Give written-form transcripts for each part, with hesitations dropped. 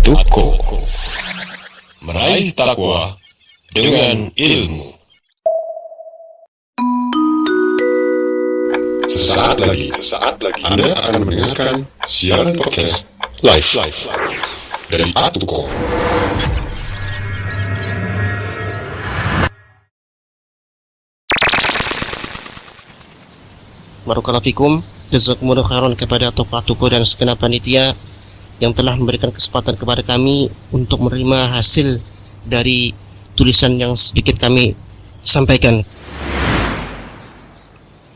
Atuko, meraih takwa dengan ilmu. Sesaat lagi Anda akan mendengarkan siaran podcast live dari Atuko. Barakallahu fikum, jazakumullahu khairan kepada Atuko dan segenap panitia yang telah memberikan kesempatan kepada kami untuk menerima hasil dari tulisan yang sedikit kami sampaikan.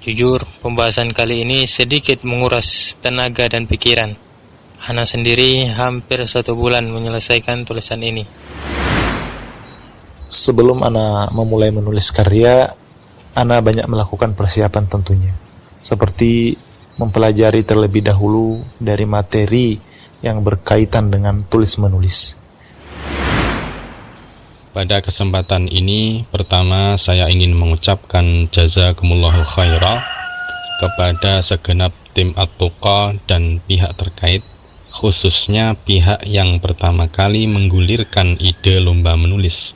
Jujur, pembahasan kali ini sedikit menguras tenaga dan pikiran. Ana sendiri hampir 1 bulan menyelesaikan tulisan ini. Sebelum Ana memulai menulis karya, Ana banyak melakukan persiapan tentunya. Seperti mempelajari terlebih dahulu dari materi yang berkaitan dengan tulis-menulis. Pada kesempatan ini, pertama saya ingin mengucapkan jazakumullahu khairah kepada segenap tim Atuko dan pihak terkait, khususnya pihak yang pertama kali menggulirkan ide lomba menulis,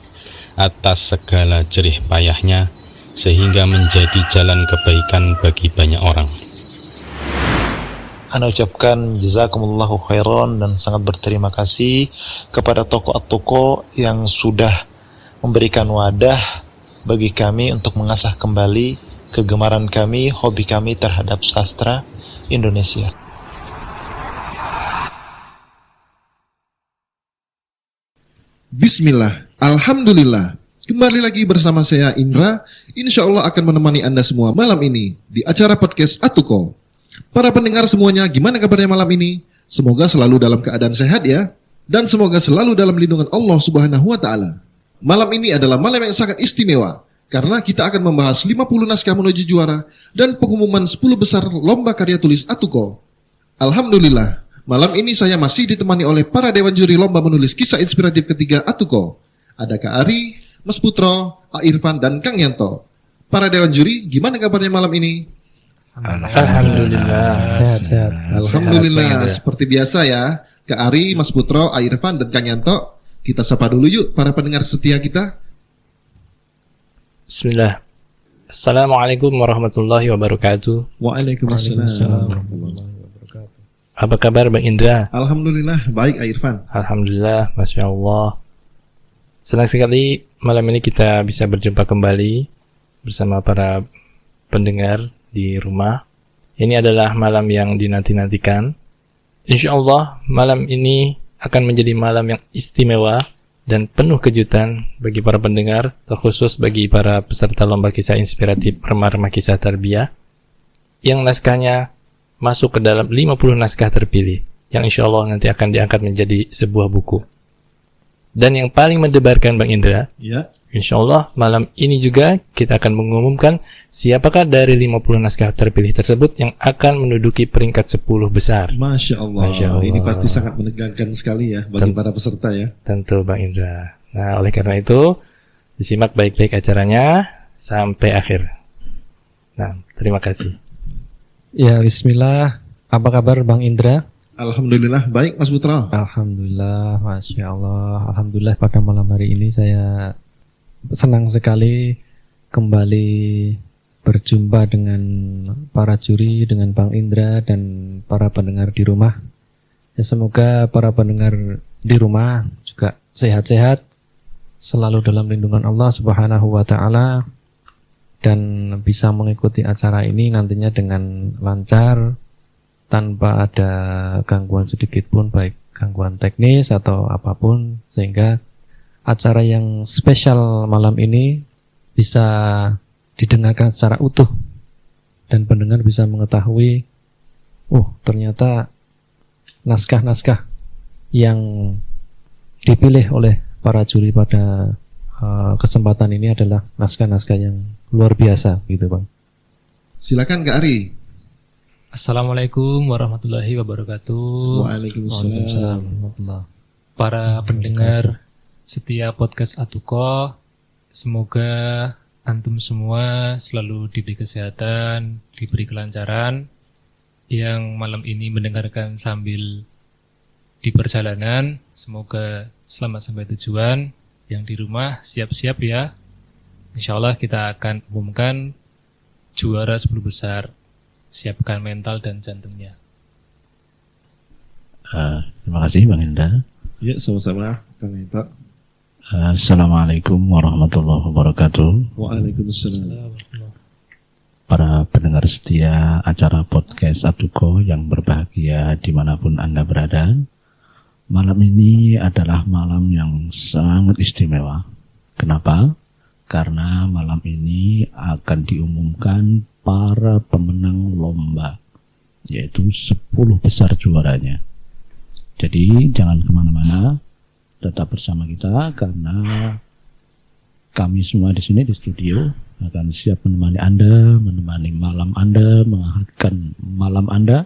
atas segala jerih payahnya sehingga menjadi jalan kebaikan bagi banyak orang. Ana ucapkan jazakumullahu khairan dan sangat berterima kasih kepada tokoh Atuko yang sudah memberikan wadah bagi kami untuk mengasah kembali kegemaran kami, hobi kami terhadap sastra Indonesia. Bismillah, Alhamdulillah. Kembali lagi bersama saya Indra. Insya Allah akan menemani Anda semua malam ini di acara podcast Atuko. Para pendengar semuanya, gimana kabarnya malam ini? Semoga selalu dalam keadaan sehat ya. Dan semoga selalu dalam lindungan Allah Subhanahu wa Ta'ala. Malam ini adalah malam yang sangat istimewa, karena kita akan membahas 50 naskah menuju juara dan pengumuman 10 besar lomba karya tulis Atuko. Alhamdulillah, malam ini saya masih ditemani oleh para dewan juri lomba menulis kisah inspiratif ketiga Atuko. Ada Kak Ari, Mas Putro, Pak Irfan, dan Kang Yanto. Para dewan juri, gimana kabarnya malam ini? Alhamdulillah. Sehat. Alhamdulillah, seperti biasa ya. Kak Ari, Mas Putro, Pak Irfan, dan Kang Yanto. Kita sapa dulu yuk para pendengar setia kita. Bismillah. Assalamualaikum warahmatullahi wabarakatuh. Waalaikumsalam. Apa kabar Bang Indra? Alhamdulillah, baik Pak Irfan. Alhamdulillah, Masya Allah. Senang sekali malam ini kita bisa berjumpa kembali bersama para pendengar di rumah. Ini adalah malam yang dinanti-nantikan. Insya Allah malam ini akan menjadi malam yang istimewa dan penuh kejutan bagi para pendengar, terkhusus bagi para peserta lomba kisah inspiratif remah-remah kisah tarbiyah yang naskahnya masuk ke dalam 50 naskah terpilih yang insya Allah nanti akan diangkat menjadi sebuah buku. Dan yang paling mendebarkan Bang Indra, Ya. insya Allah malam ini juga kita akan mengumumkan siapakah dari 50 naskah terpilih tersebut yang akan menduduki peringkat 10 besar. Masya Allah. Masya Allah. Ini pasti sangat menegangkan sekali ya bagi para peserta ya. Tentu Bang Indra. Nah, oleh karena itu disimak baik-baik acaranya sampai akhir. Nah, terima kasih. Ya, bismillah. Apa kabar Bang Indra? Alhamdulillah, baik Mas Putra. Alhamdulillah, Masya Allah. Alhamdulillah pada malam hari ini saya senang sekali kembali berjumpa dengan para juri, dengan Bang Indra dan para pendengar di rumah. Ya, semoga para pendengar di rumah juga sehat-sehat, selalu dalam lindungan Allah Subhanahu wa Ta'ala, dan bisa mengikuti acara ini nantinya dengan lancar, tanpa ada gangguan sedikit pun, baik gangguan teknis atau apapun, sehingga acara yang spesial malam ini bisa didengarkan secara utuh dan pendengar bisa mengetahui, ternyata naskah-naskah yang dipilih oleh para juri pada kesempatan ini adalah naskah-naskah yang luar biasa gitu Bang. Silakan Kak Ari. Assalamualaikum warahmatullahi wabarakatuh. Waalaikumsalam. Para pendengar setia podcast Atuko, semoga antum semua selalu diberi kesehatan, diberi kelancaran, yang malam ini mendengarkan sambil di perjalanan. Semoga selamat sampai tujuan. Yang di rumah siap-siap ya. Insya Allah kita akan umumkan juara 10 besar. Siapkan mental dan jantungnya. Terima kasih Bang Indra. Ya, sama-sama Kang Enta. Assalamualaikum warahmatullahi wabarakatuh. Waalaikumsalam. Para pendengar setia acara podcast Atuko yang berbahagia dimanapun Anda berada. Malam ini adalah malam yang sangat istimewa. Kenapa? Karena malam ini akan diumumkan para pemenang lomba, yaitu 10 besar juaranya. Jadi jangan kemana-mana, tetap bersama kita karena kami semua di sini di studio akan siap menemani Anda, menemani malam Anda, menghangatkan malam Anda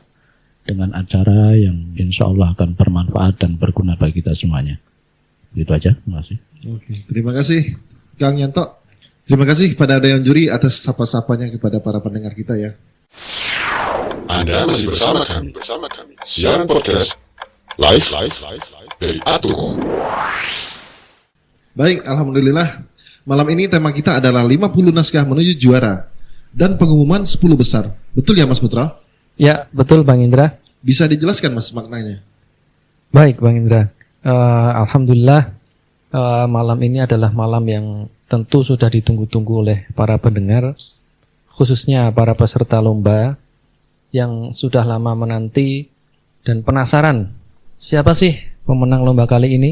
dengan acara yang insya Allah akan bermanfaat dan berguna bagi kita semuanya. Gitu aja, terima kasih. Oke, terima kasih Kang Yanto. Terima kasih kepada Dewan Juri atas sapa-sapanya kepada para pendengar kita ya. Anda masih bersama kami. Siaran podcast live dari Atuko. Baik, alhamdulillah. Malam ini tema kita adalah 50 naskah menuju juara dan pengumuman 10 besar. Betul ya Mas Putra? Ya, betul Bang Indra. Bisa dijelaskan Mas maknanya? Baik Bang Indra. Alhamdulillah malam ini adalah malam yang tentu sudah ditunggu-tunggu oleh para pendengar, khususnya para peserta lomba yang sudah lama menanti dan penasaran siapa sih pemenang lomba kali ini.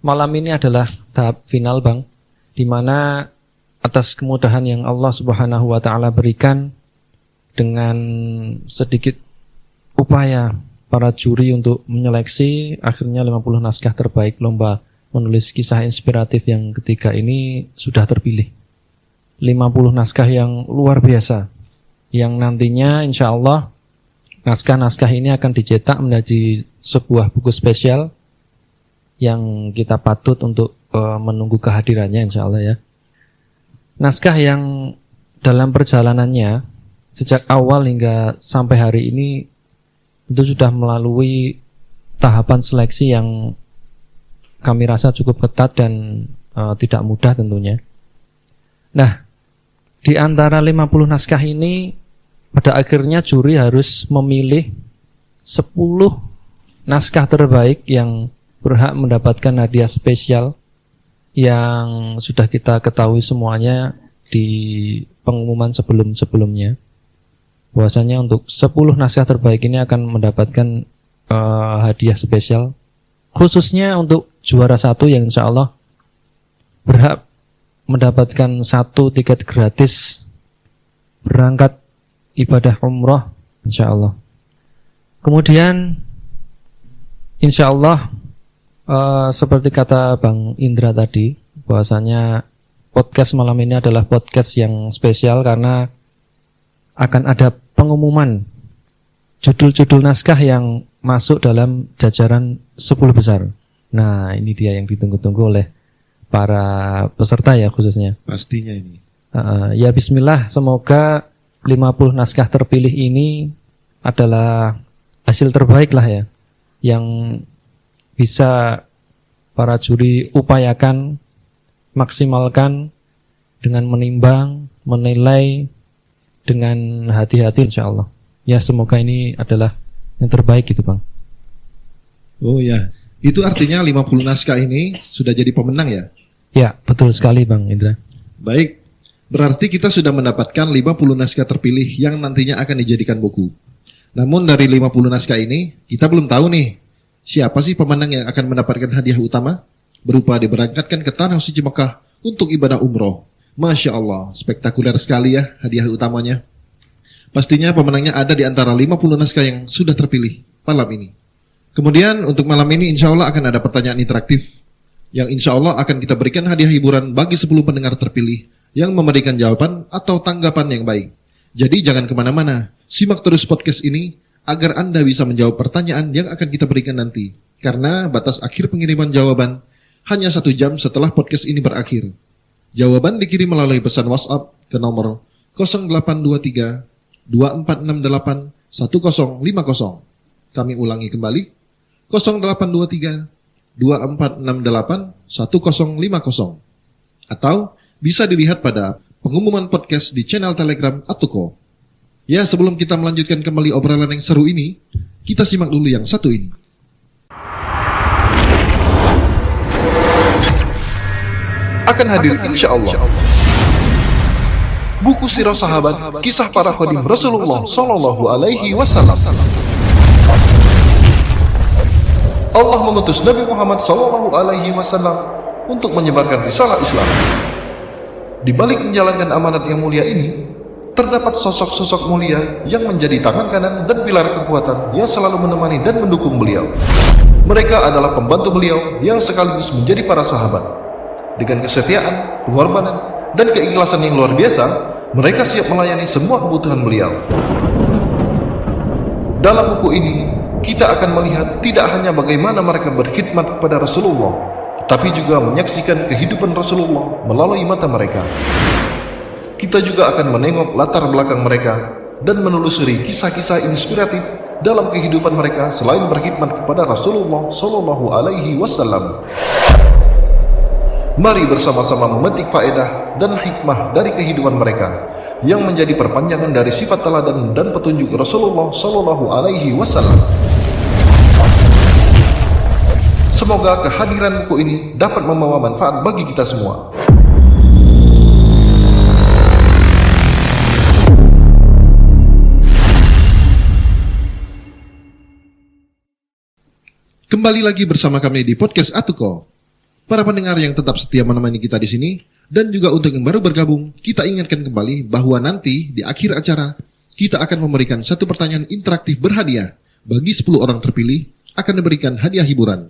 Malam ini adalah tahap final Bang, di mana atas kemudahan yang Allah Subhanahu wa taala berikan dengan sedikit upaya para juri untuk menyeleksi, akhirnya 50 naskah terbaik lomba menulis kisah inspiratif yang ketiga ini sudah terpilih. 50 naskah yang luar biasa, yang nantinya insya Allah naskah-naskah ini akan dicetak menjadi sebuah buku spesial yang kita patut untuk menunggu kehadirannya insya Allah ya. Naskah yang dalam perjalanannya sejak awal hingga sampai hari ini itu sudah melalui tahapan seleksi yang kami rasa cukup ketat dan tidak mudah tentunya. Nah, di antara 50 naskah ini pada akhirnya juri harus memilih 10 naskah terbaik yang berhak mendapatkan hadiah spesial yang sudah kita ketahui semuanya di pengumuman sebelum-sebelumnya. Bahwasanya untuk 10 naskah terbaik ini akan mendapatkan hadiah spesial, khususnya untuk juara 1 yang insya Allah berhak mendapatkan 1 tiket gratis berangkat ibadah umroh insya Allah. Kemudian insya Allah seperti kata Bang Indra tadi, bahwasanya podcast malam ini adalah podcast yang spesial karena akan ada pengumuman judul-judul naskah yang masuk dalam jajaran 10 besar. Nah, ini dia yang ditunggu-tunggu oleh para peserta ya khususnya. Pastinya ini. Ya bismillah, semoga 50 naskah terpilih ini adalah hasil terbaik lah ya, yang bisa para juri upayakan, maksimalkan dengan menimbang, menilai dengan hati-hati insya Allah. Ya semoga ini adalah yang terbaik gitu Bang. Oh ya, itu artinya 50 naskah ini sudah jadi pemenang ya? Ya betul sekali Bang Indra. Baik, berarti kita sudah mendapatkan 50 naskah terpilih yang nantinya akan dijadikan buku. Namun dari 50 naskah ini, kita belum tahu nih, siapa sih pemenang yang akan mendapatkan hadiah utama? Berupa diberangkatkan ke Tanah Suci Mekah untuk ibadah umroh. Masya Allah, spektakuler sekali ya hadiah utamanya. Pastinya pemenangnya ada di antara 50 naskah yang sudah terpilih malam ini. Kemudian untuk malam ini insya Allah akan ada pertanyaan interaktif yang insya Allah akan kita berikan hadiah hiburan bagi 10 pendengar terpilih yang memberikan jawaban atau tanggapan yang baik. Jadi jangan kemana-mana, simak terus podcast ini agar Anda bisa menjawab pertanyaan yang akan kita berikan nanti. Karena batas akhir pengiriman jawaban hanya 1 jam setelah podcast ini berakhir. Jawaban dikirim melalui pesan WhatsApp ke nomor 0823 2468 1050. Kami ulangi kembali, 0823 2468 1050 atau bisa dilihat pada pengumuman podcast di channel Telegram Atuko. Ya, sebelum kita melanjutkan kembali obrolan yang seru ini, kita simak dulu yang satu ini. Akan hadir insya Allah buku Sirah Sahabat, kisah para khadim Rasulullah Sallallahu Alaihi Wasallam. Allah mengutus Nabi Muhammad Sallallahu Alaihi Wasallam untuk menyebarkan risalah Islam. Di balik menjalankan amanat yang mulia ini, terdapat sosok-sosok mulia yang menjadi tangan kanan dan pilar kekuatan yang selalu menemani dan mendukung beliau. Mereka adalah pembantu beliau yang sekaligus menjadi para sahabat. Dengan kesetiaan, pengorbanan, dan keikhlasan yang luar biasa, mereka siap melayani semua kebutuhan beliau. Dalam buku ini, kita akan melihat tidak hanya bagaimana mereka berkhidmat kepada Rasulullah, tetapi juga menyaksikan kehidupan Rasulullah melalui mata mereka. Kita juga akan menengok latar belakang mereka dan menelusuri kisah-kisah inspiratif dalam kehidupan mereka selain berkhidmat kepada Rasulullah Sallallahu Alaihi Wasallam. Mari bersama-sama memetik faedah dan hikmah dari kehidupan mereka yang menjadi perpanjangan dari sifat teladan dan petunjuk Rasulullah Sallallahu Alaihi Wasallam. Semoga kehadiran buku ini dapat membawa manfaat bagi kita semua. Kembali lagi bersama kami di podcast Atuko. Para pendengar yang tetap setia menemani kita di sini, dan juga untuk yang baru bergabung, kita ingatkan kembali bahwa nanti di akhir acara, kita akan memberikan satu pertanyaan interaktif berhadiah. Bagi 10 orang terpilih, akan diberikan hadiah hiburan.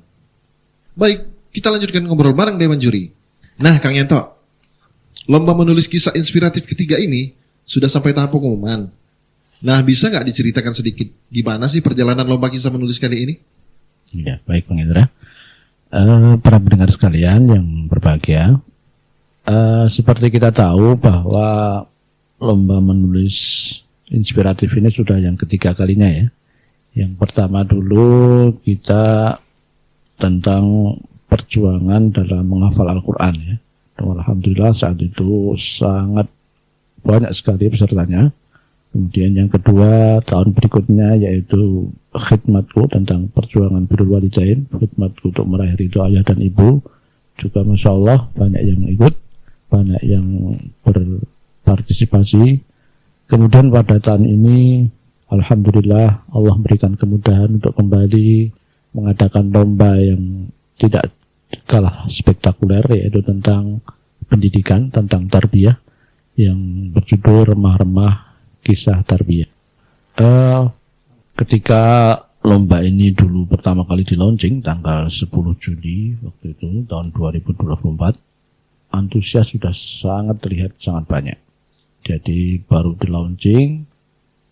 Baik, kita lanjutkan ngobrol bareng Dewan Juri. Nah, Kang Yanto, lomba menulis kisah inspiratif ketiga ini sudah sampai tahap pengumuman. Nah, bisa nggak diceritakan sedikit gimana sih perjalanan lomba kisah menulis kali ini? Ya, baik Bang Indra. Para pendengar sekalian yang berbahagia, seperti kita tahu bahwa lomba menulis inspiratif ini sudah yang ketiga kalinya ya. Yang pertama dulu kita tentang perjuangan dalam menghafal Al-Quran ya. Dan alhamdulillah saat itu sangat banyak sekali pesertanya. Kemudian yang kedua tahun berikutnya yaitu khidmatku tentang perjuangan birrul walidain, khidmatku untuk meraih ridho ayah dan ibu. Juga Masya Allah banyak yang ikut, banyak yang berpartisipasi. Kemudian pada tahun ini alhamdulillah Allah berikan kemudahan untuk kembali mengadakan lomba yang tidak kalah spektakuler, yaitu tentang pendidikan, tentang tarbiyah yang berjudul Remah-Remah Kisah Tarbiyah. Ketika lomba ini dulu pertama kali di launching tanggal 10 Juli waktu itu tahun 2024, antusias sudah sangat terlihat sangat banyak. Jadi baru di launching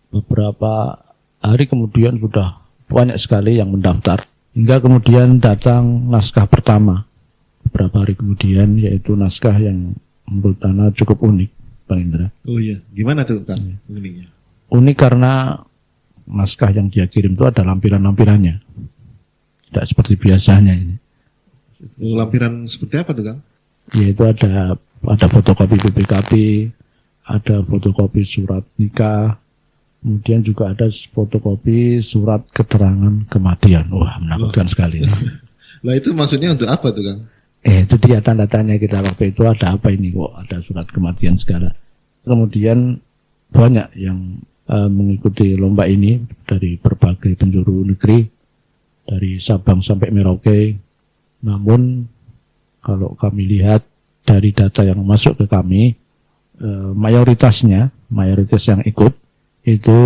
beberapa hari kemudian sudah banyak sekali yang mendaftar, hingga kemudian datang naskah pertama beberapa hari kemudian, yaitu naskah yang menurut Ana cukup unik, Bang Indra. Oh iya, gimana tuh Kang uniknya? Unik karena naskah yang dia kirim itu ada lampiran-lampirannya, tidak seperti biasanya ini. Lampiran seperti apa tuh Kang? Yaitu ada fotokopi BPKB, ada fotokopi surat nikah, kemudian juga ada fotokopi surat keterangan kematian. Wah, menakutkan sekali. Lah itu maksudnya untuk apa tuh Kang? Itu dia tanda tanya kita waktu itu, ada apa ini kok ada surat kematian segala. Kemudian banyak yang mengikuti lomba ini dari berbagai penjuru negeri, dari Sabang sampai Merauke. Namun kalau kami lihat dari data yang masuk ke kami, mayoritas yang ikut itu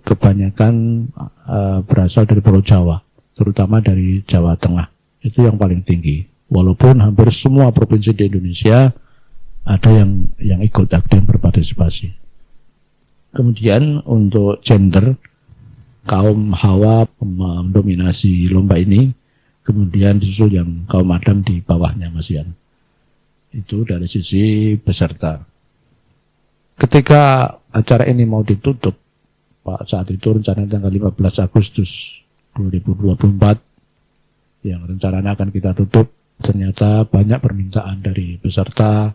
kebanyakan berasal dari Pulau Jawa, terutama dari Jawa Tengah. Itu yang paling tinggi. Walaupun hampir semua provinsi di Indonesia ada yang ikut, ada yang berpartisipasi. Kemudian untuk gender, kaum Hawa mendominasi lomba ini, kemudian disusul yang kaum Adam di bawahnya Mas Ian. Itu dari sisi peserta. Ketika acara ini mau ditutup, Pak, saat itu rencana tanggal 15 Agustus 2024, yang rencananya akan kita tutup. Ternyata banyak permintaan dari peserta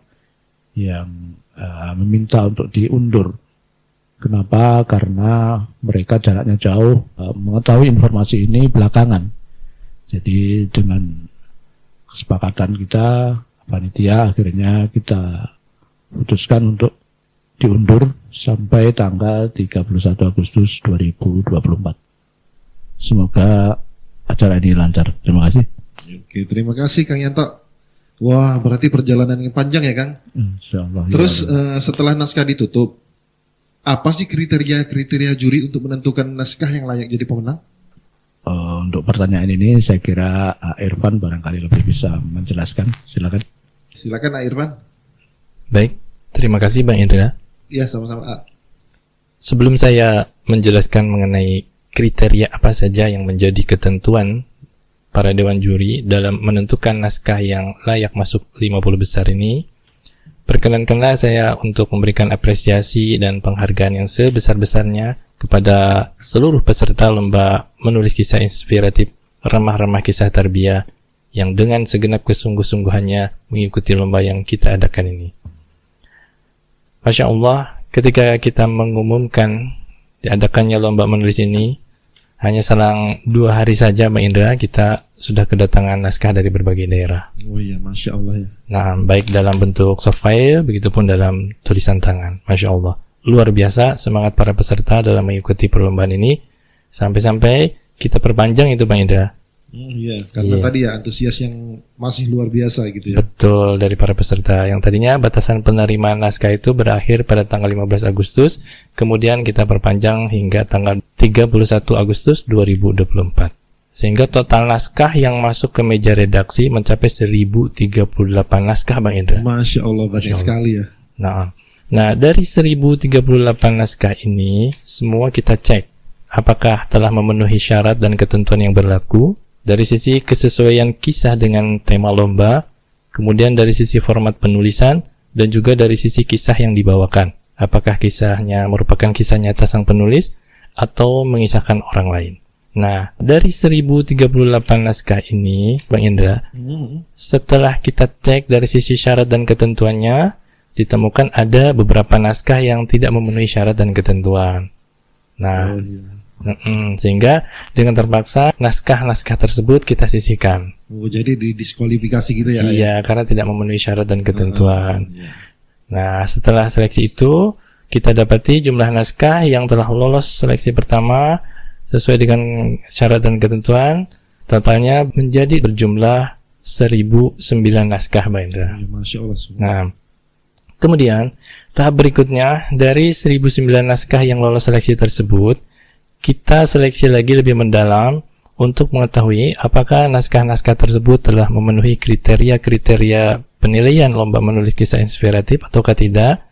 yang meminta untuk diundur. Kenapa? Karena mereka jaraknya jauh, mengetahui informasi ini belakangan. Jadi dengan kesepakatan kita, panitia, akhirnya kita putuskan untuk diundur sampai tanggal 31 Agustus 2024. Semoga acara ini lancar. Terima kasih. Oke, terima kasih Kang Yanto. Wah, berarti perjalanan yang panjang ya Kang? Insyaallah. Terus setelah naskah ditutup, apa sih kriteria juri untuk menentukan naskah yang layak jadi pemenang? Untuk pertanyaan ini saya kira Irfan barangkali lebih bisa menjelaskan. Silakan. Silakan Irfan. Baik, terima kasih Bang Indra. Iya, sama-sama. Sebelum saya menjelaskan mengenai kriteria apa saja yang menjadi ketentuan para dewan juri dalam menentukan naskah yang layak masuk 50 besar ini, perkenankanlah saya untuk memberikan apresiasi dan penghargaan yang sebesar-besarnya kepada seluruh peserta lomba menulis kisah inspiratif remah-remah kisah tarbiyah yang dengan segenap kesungguh-sungguhannya mengikuti lomba yang kita adakan ini. Masya Allah, ketika kita mengumumkan diadakannya lomba menulis ini, hanya selang 2 hari saja Mbak Indra, kita sudah kedatangan naskah dari berbagai daerah. Oh iya, Masya Allah ya. Nah, baik dalam bentuk soft file, begitupun dalam tulisan tangan. Masya Allah. Luar biasa semangat para peserta dalam mengikuti perlombaan ini. Sampai-sampai kita perpanjang itu Mbak Indra. Iya, karena tadi ya antusias yang masih luar biasa gitu ya. Betul, dari para peserta. Yang tadinya batasan penerimaan naskah itu berakhir pada tanggal 15 Agustus, kemudian kita perpanjang hingga tanggal 31 Agustus 2024. Sehingga total naskah yang masuk ke meja redaksi mencapai 1038 naskah Bang Indra. Masya Allah, banyak sekali ya. Nah, dari 1038 naskah ini, semua kita cek apakah telah memenuhi syarat dan ketentuan yang berlaku, dari sisi kesesuaian kisah dengan tema lomba, kemudian dari sisi format penulisan, dan juga dari sisi kisah yang dibawakan. Apakah kisahnya merupakan kisah nyata sang penulis, atau mengisahkan orang lain. Nah, dari 1038 naskah ini, Bang Indra, setelah kita cek dari sisi syarat dan ketentuannya, ditemukan ada beberapa naskah yang tidak memenuhi syarat dan ketentuan. Nah, sehingga dengan terpaksa naskah-naskah tersebut kita sisihkan. Oh, jadi didiskualifikasi gitu ya? Iya, karena tidak memenuhi syarat dan ketentuan. Nah, setelah seleksi itu, kita dapati jumlah naskah yang telah lolos seleksi pertama sesuai dengan syarat dan ketentuan, totalnya menjadi berjumlah 1009 naskah, Mbak Indra. Ya, Masya Allah. Nah, kemudian tahap berikutnya dari 1009 naskah yang lolos seleksi tersebut, kita seleksi lagi lebih mendalam untuk mengetahui apakah naskah-naskah tersebut telah memenuhi kriteria-kriteria penilaian lomba menulis kisah inspiratif ataukah tidak,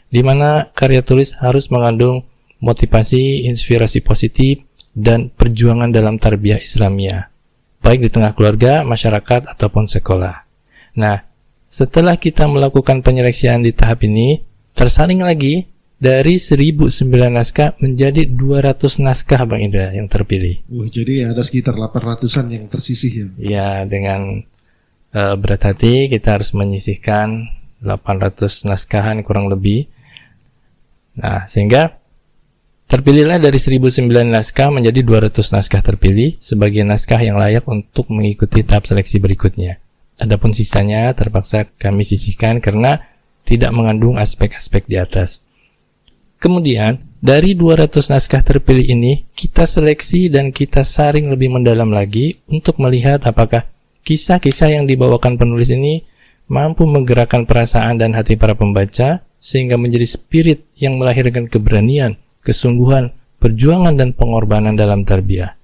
di mana karya tulis harus mengandung motivasi, inspirasi positif, dan perjuangan dalam tarbiyah Islamiyah, baik di tengah keluarga, masyarakat, ataupun sekolah. Nah, setelah kita melakukan penyeleksian di tahap ini, tersaring lagi dari 1009 naskah menjadi 200 naskah Bang Indra yang terpilih. Jadi ada sekitar 800-an yang tersisih ya? Ya, dengan berat hati kita harus menyisihkan 800 naskahan kurang lebih. Nah, sehingga terpilihlah dari 1009 naskah menjadi 200 naskah terpilih sebagai naskah yang layak untuk mengikuti tahap seleksi berikutnya. Adapun sisanya terpaksa kami sisihkan karena tidak mengandung aspek-aspek di atas. Kemudian, dari 200 naskah terpilih ini, kita seleksi dan kita saring lebih mendalam lagi untuk melihat apakah kisah-kisah yang dibawakan penulis ini mampu menggerakkan perasaan dan hati para pembaca, sehingga menjadi spirit yang melahirkan keberanian, kesungguhan, perjuangan, dan pengorbanan dalam tarbiyah.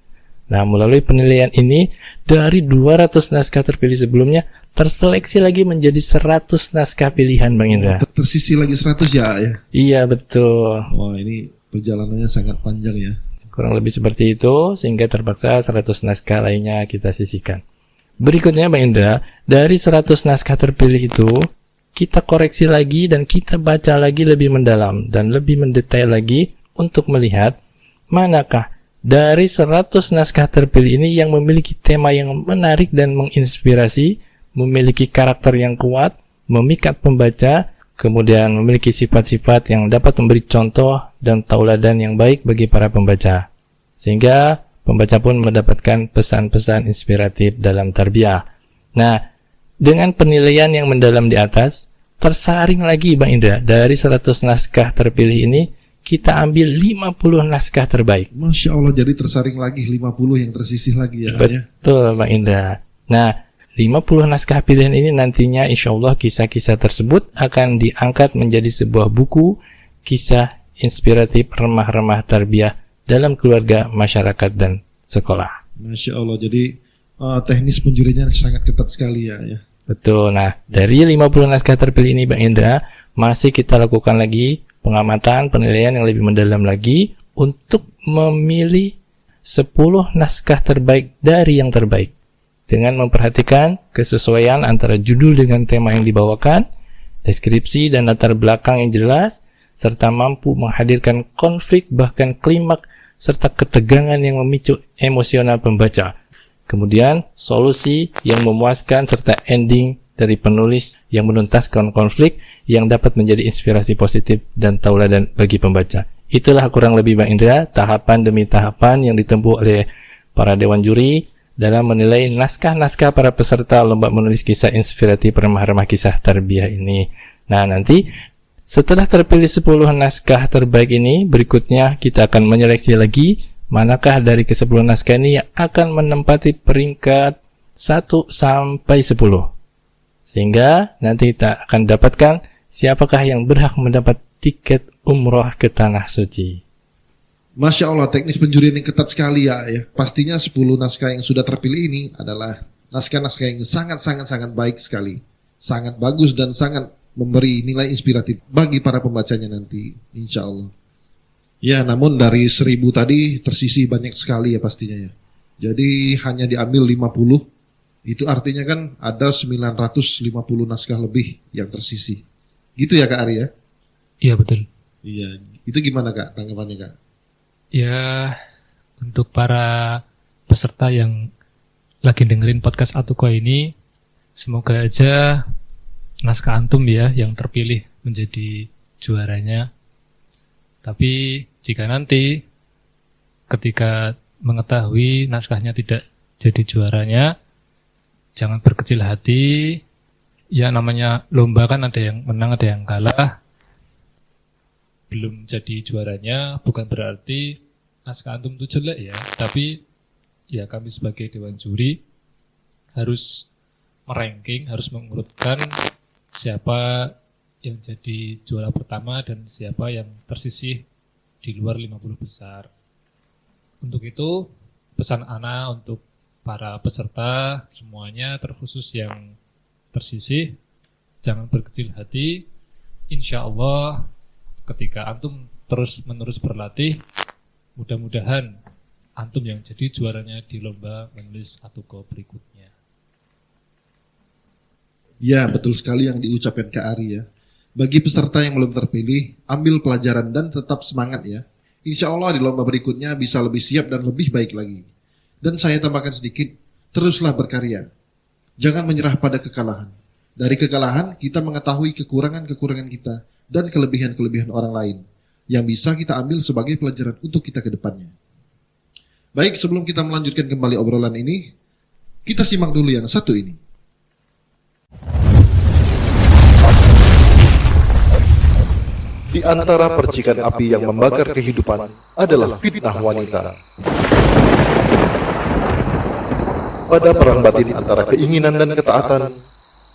Nah, melalui penilaian ini, dari 200 naskah terpilih sebelumnya, terseleksi lagi menjadi 100 naskah pilihan Bang Indra. Tersisi lagi 100 ya? Iya, betul. Wah, ini perjalanannya sangat panjang ya. Kurang lebih seperti itu, sehingga terpaksa 100 naskah lainnya kita sisihkan. Berikutnya Bang Indra, dari 100 naskah terpilih itu, kita koreksi lagi dan kita baca lagi lebih mendalam dan lebih mendetail lagi untuk melihat manakah dari 100 naskah terpilih ini yang memiliki tema yang menarik dan menginspirasi, memiliki karakter yang kuat, memikat pembaca, kemudian memiliki sifat-sifat yang dapat memberi contoh dan tauladan yang baik bagi para pembaca. Sehingga pembaca pun mendapatkan pesan-pesan inspiratif dalam tarbiyah. Nah, dengan penilaian yang mendalam di atas, tersaring lagi Bang Indra, dari 100 naskah terpilih ini, kita ambil 50 naskah terbaik. Masya Allah, jadi tersaring lagi 50 yang tersisih lagi ya. Betul Bang Indra. Nah, 50 naskah pilihan ini nantinya insya Allah kisah-kisah tersebut akan diangkat menjadi sebuah buku kisah inspiratif remah-remah tarbiyah dalam keluarga, masyarakat, dan sekolah. Masya Allah, jadi teknis penjurinya sangat ketat sekali ya. Betul. Nah, dari 50 naskah terpilih ini Bang Indra, masih kita lakukan lagi pengamatan, penilaian yang lebih mendalam lagi untuk memilih 10 naskah terbaik dari yang terbaik dengan memperhatikan kesesuaian antara judul dengan tema yang dibawakan, deskripsi dan latar belakang yang jelas, serta mampu menghadirkan konflik bahkan klimaks serta ketegangan yang memicu emosional pembaca. Kemudian solusi yang memuaskan serta ending dari penulis yang menuntaskan konflik yang dapat menjadi inspirasi positif dan tauladan bagi pembaca. Itulah kurang lebih Bang Indra tahapan demi tahapan yang ditempuh oleh para dewan juri dalam menilai naskah-naskah para peserta lomba menulis kisah inspiratif remah-remah kisah tarbiyah ini. Nah, nanti setelah terpilih 10 naskah terbaik ini, berikutnya kita akan menyeleksi lagi manakah dari ke-10 naskah ini yang akan menempati peringkat 1 sampai 10. Sehingga nanti kita akan dapatkan siapakah yang berhak mendapat tiket umroh ke Tanah Suci. Masya Allah, teknis penjurian yang ketat sekali ya. Pastinya 10 naskah yang sudah terpilih ini adalah naskah-naskah yang sangat baik sekali. Sangat bagus dan sangat memberi nilai inspiratif bagi para pembacanya nanti, insya Allah. Ya, namun dari 1000 tadi tersisih banyak sekali ya pastinya ya. Jadi hanya diambil 50, itu artinya kan ada 950 naskah lebih yang tersisih. Gitu ya Kak Ari ya? Iya betul. Iya, itu gimana Kak tanggapannya Kak? Ya, untuk para peserta yang lagi dengerin podcast Atuko ini, semoga aja naskah antum ya yang terpilih menjadi juaranya. Tapi jika nanti ketika mengetahui naskahnya tidak jadi juaranya, jangan berkecil hati. Ya namanya lomba kan ada yang menang ada yang kalah. Belum jadi juaranya bukan berarti naskah antum itu jelek ya. Tapi ya kami sebagai dewan juri harus meranking, harus mengurutkan siapa yang jadi juara pertama dan siapa yang tersisih di luar 50 besar. Untuk itu, pesan Ana untuk para peserta semuanya, terkhusus yang tersisih, jangan berkecil hati. Insya Allah, ketika antum terus-menerus berlatih, mudah-mudahan antum yang jadi juaranya di lomba menulis Atuko berikutnya. Ya, betul sekali yang diucapkan Kak Ari ya. Bagi peserta yang belum terpilih, ambil pelajaran dan tetap semangat ya. Insya Allah di lomba berikutnya bisa lebih siap dan lebih baik lagi. Dan saya tambahkan sedikit, teruslah berkarya. Jangan menyerah pada kekalahan. Dari kekalahan, kita mengetahui kekurangan-kekurangan kita dan kelebihan-kelebihan orang lain yang bisa kita ambil sebagai pelajaran untuk kita ke depannya. Baik, sebelum kita melanjutkan kembali obrolan ini, kita simak dulu yang satu ini. Di antara percikan api yang membakar kehidupan adalah fitnah wanita. Pada perang batin antara keinginan dan ketaatan,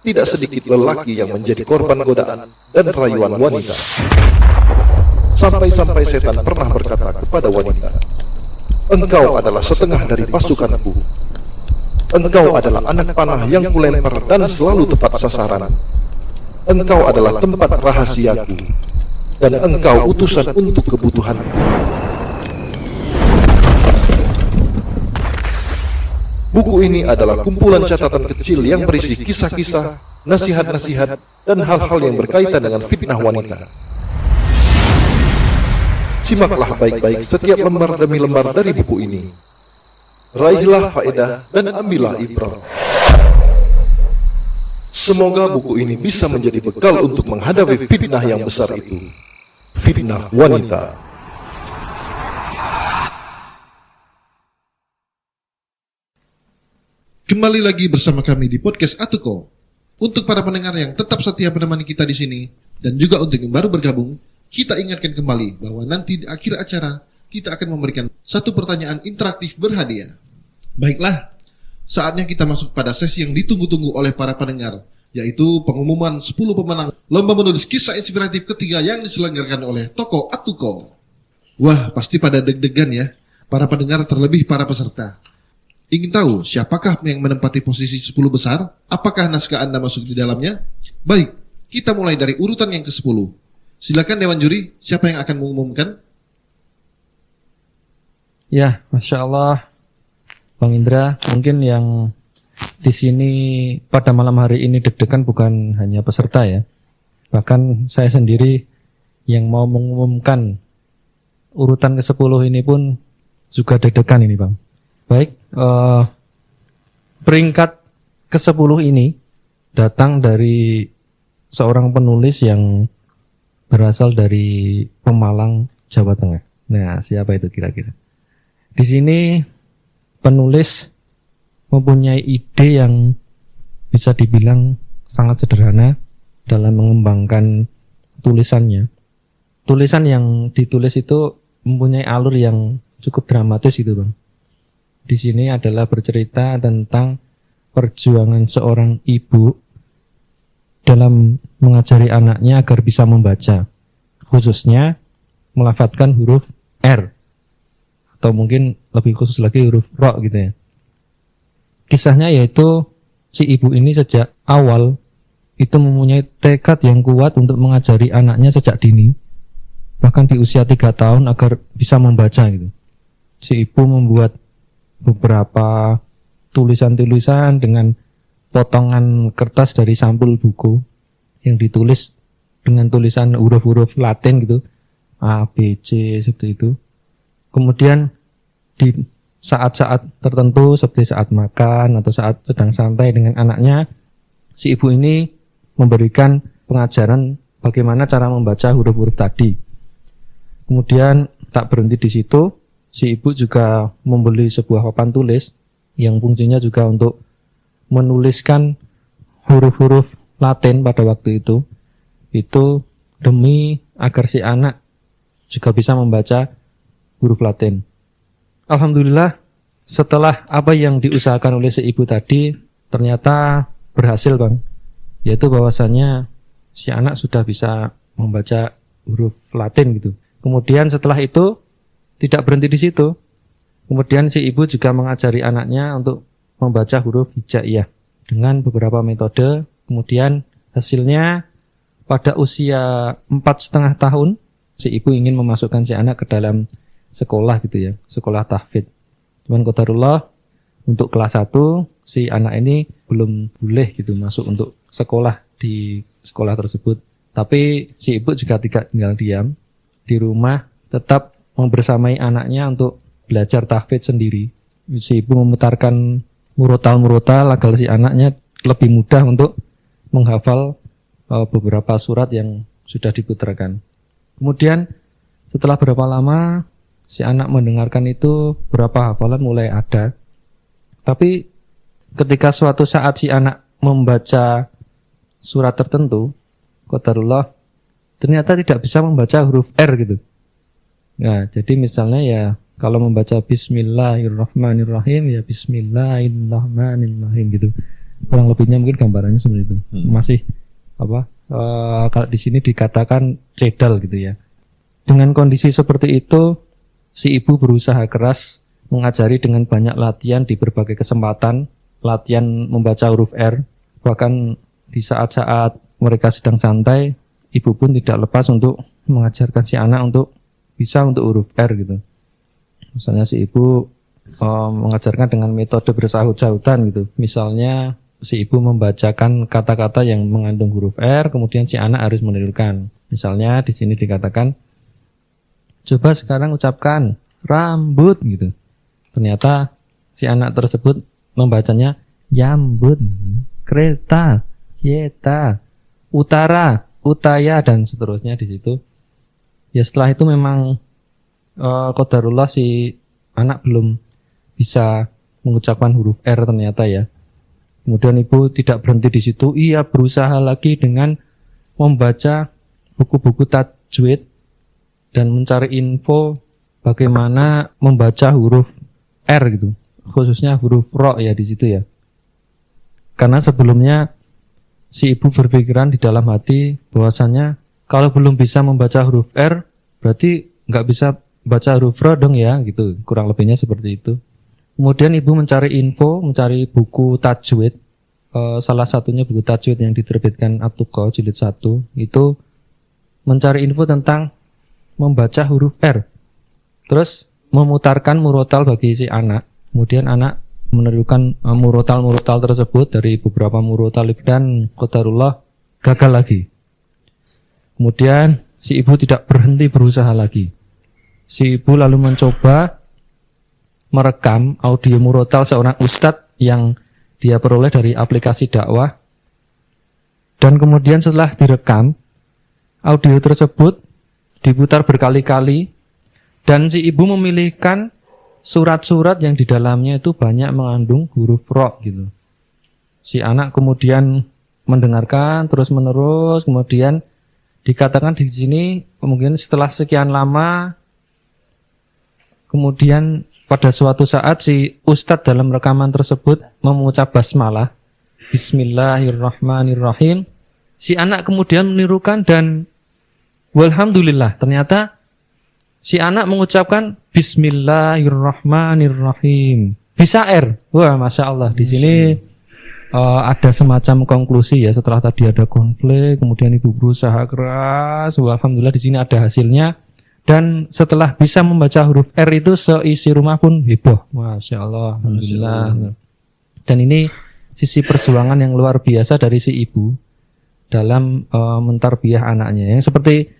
tidak sedikit lelaki yang menjadi korban godaan dan rayuan wanita. Sampai-sampai setan pernah berkata kepada wanita, "Engkau adalah setengah dari pasukanku. Engkau adalah anak panah yang kulempar dan selalu tepat sasaran. Engkau adalah tempat rahasiaku. Dan engkau utusan untuk kebutuhanku." Buku ini adalah kumpulan catatan kecil yang berisi kisah-kisah, nasihat-nasihat, dan hal-hal yang berkaitan dengan fitnah wanita. Simaklah baik-baik setiap lembar demi lembar dari buku ini. Raihlah faedah dan ambillah ibrah. Semoga buku ini bisa menjadi bekal untuk menghadapi fitnah yang besar itu. Fitnah wanita. Kembali lagi bersama kami di podcast Atuko. Untuk para pendengar yang tetap setia menemani kita di sini dan juga untuk yang baru bergabung, kita ingatkan kembali bahwa nanti di akhir acara kita akan memberikan satu pertanyaan interaktif berhadiah. Baiklah, saatnya kita masuk pada sesi yang ditunggu-tunggu oleh para pendengar, yaitu pengumuman 10 pemenang lomba menulis kisah inspiratif ketiga yang diselenggarakan oleh Toko Atuko. Wah, pasti pada deg-degan ya, para pendengar terlebih para peserta. Ingin tahu siapakah yang menempati posisi 10 besar? Apakah naskah Anda masuk di dalamnya? Baik, kita mulai dari urutan yang ke-10. Silakan Dewan Juri, siapa yang akan mengumumkan? Ya, Masya Allah, Bang Indra, mungkin yang di sini pada malam hari ini deg-degan bukan hanya peserta ya, bahkan saya sendiri yang mau mengumumkan urutan ke-10 ini pun juga deg-degan ini, Bang. Baik, peringkat ke-10 ini datang dari seorang penulis yang berasal dari Pemalang, Jawa Tengah. Nah, siapa itu kira-kira? Di sini penulis mempunyai ide yang bisa dibilang sangat sederhana dalam mengembangkan tulisannya. Tulisan yang ditulis itu mempunyai alur yang cukup dramatis gitu, Bang. Di sini adalah bercerita tentang perjuangan seorang ibu dalam mengajari anaknya agar bisa membaca, khususnya melafadzkan huruf R, atau mungkin lebih khusus lagi huruf Ro gitu ya. Kisahnya yaitu si ibu ini sejak awal itu mempunyai tekad yang kuat untuk mengajari anaknya sejak dini, bahkan di usia 3 tahun agar bisa membaca gitu. Si ibu membuat beberapa tulisan-tulisan dengan potongan kertas dari sampul buku yang ditulis dengan tulisan huruf-huruf Latin gitu, A, B, C seperti itu. Kemudian di saat-saat tertentu seperti saat makan atau saat sedang santai dengan anaknya, si ibu ini memberikan pengajaran bagaimana cara membaca huruf-huruf tadi. Kemudian tak berhenti di situ, si ibu juga membeli sebuah papan tulis yang fungsinya juga untuk menuliskan huruf-huruf Latin pada waktu itu demi agar si anak juga bisa membaca huruf Latin. Alhamdulillah, setelah apa yang diusahakan oleh si ibu tadi ternyata berhasil, Bang. Yaitu bahwasannya si anak sudah bisa membaca huruf Latin gitu. Kemudian setelah itu tidak berhenti di situ. Kemudian si ibu juga mengajari anaknya untuk membaca huruf hijaiyah dengan beberapa metode. Kemudian hasilnya pada usia 4,5 tahun si ibu ingin memasukkan si anak ke dalam sekolah gitu ya, sekolah tahfidz. Cuman qadarullah untuk kelas 1 si anak ini belum boleh gitu masuk untuk sekolah di sekolah tersebut. Tapi si ibu juga tidak tinggal diam di rumah, tetap membersamai anaknya untuk belajar tahfidz sendiri. Si ibu memutarkan murotal-murotal agar si anaknya lebih mudah untuk menghafal beberapa surat yang sudah diputarkan. Kemudian setelah berapa lama si anak mendengarkan itu, berapa hafalan mulai ada. Tapi ketika suatu saat si anak membaca surat tertentu, qadarullah ternyata tidak bisa membaca huruf R gitu. Nah, jadi misalnya ya kalau membaca Bismillahirrahmanirrahim ya Bismillahirrahmanirrahim gitu. Kurang lebihnya mungkin gambarannya seperti itu. Masih kalau di sini dikatakan cedal gitu ya. Dengan kondisi seperti itu, si ibu berusaha keras mengajari dengan banyak latihan di berbagai kesempatan, latihan membaca huruf R. Bahkan di saat-saat mereka sedang santai, ibu pun tidak lepas untuk mengajarkan si anak untuk bisa untuk huruf R gitu. Misalnya si ibu mengajarkan dengan metode bersahut-sahutan gitu. Misalnya si ibu membacakan kata-kata yang mengandung huruf R, kemudian si anak harus menirukan. Misalnya di sini dikatakan Coba sekarang ucapkan rambut gitu. Ternyata si anak tersebut membacanya yambut, kereta, yeta, utara, utaya, dan seterusnya di situ. Ya setelah itu memang qadarullah si anak belum bisa mengucapkan huruf R ternyata ya. Kemudian ibu tidak berhenti di situ, ia berusaha lagi dengan membaca buku-buku tajwid dan mencari info bagaimana membaca huruf R gitu, khususnya huruf ro ya di situ ya. Karena sebelumnya si ibu berpikiran di dalam hati bahwasanya kalau belum bisa membaca huruf R berarti nggak bisa baca huruf ro dong ya gitu, kurang lebihnya seperti itu. Kemudian ibu mencari info, mencari buku tajwid, salah satunya buku tajwid yang diterbitkan At-Tuqa jilid 1, itu mencari info tentang membaca huruf R. Terus memutarkan murotal bagi si anak. Kemudian anak menirukan murotal tersebut dari beberapa murotal dan qadarullah gagal lagi. Kemudian si ibu tidak berhenti berusaha lagi. Si ibu lalu mencoba merekam audio murotal seorang ustadz yang dia peroleh dari aplikasi dakwah. Dan kemudian setelah direkam, audio tersebut diputar berkali-kali dan si ibu memilihkan surat-surat yang di dalamnya itu banyak mengandung huruf ro gitu. Si anak kemudian mendengarkan terus-menerus, kemudian dikatakan di sini kemungkinan setelah sekian lama, kemudian pada suatu saat si ustadz dalam rekaman tersebut mengucap basmalah, Bismillahirrahmanirrahim. Si anak kemudian menirukan dan walhamdulillah ternyata si anak mengucapkan Bismillahirrahmanirrahim. Bisa R. Wah, masya Allah. Di sini ada semacam konklusi ya, setelah tadi ada konflik, kemudian ibu berusaha keras. Alhamdulillah di sini ada hasilnya. Dan setelah bisa membaca huruf R itu seisi rumah pun heboh. Masya Allah, alhamdulillah. Dan ini sisi perjuangan yang luar biasa dari si ibu dalam mentarbiyah anaknya. Yang seperti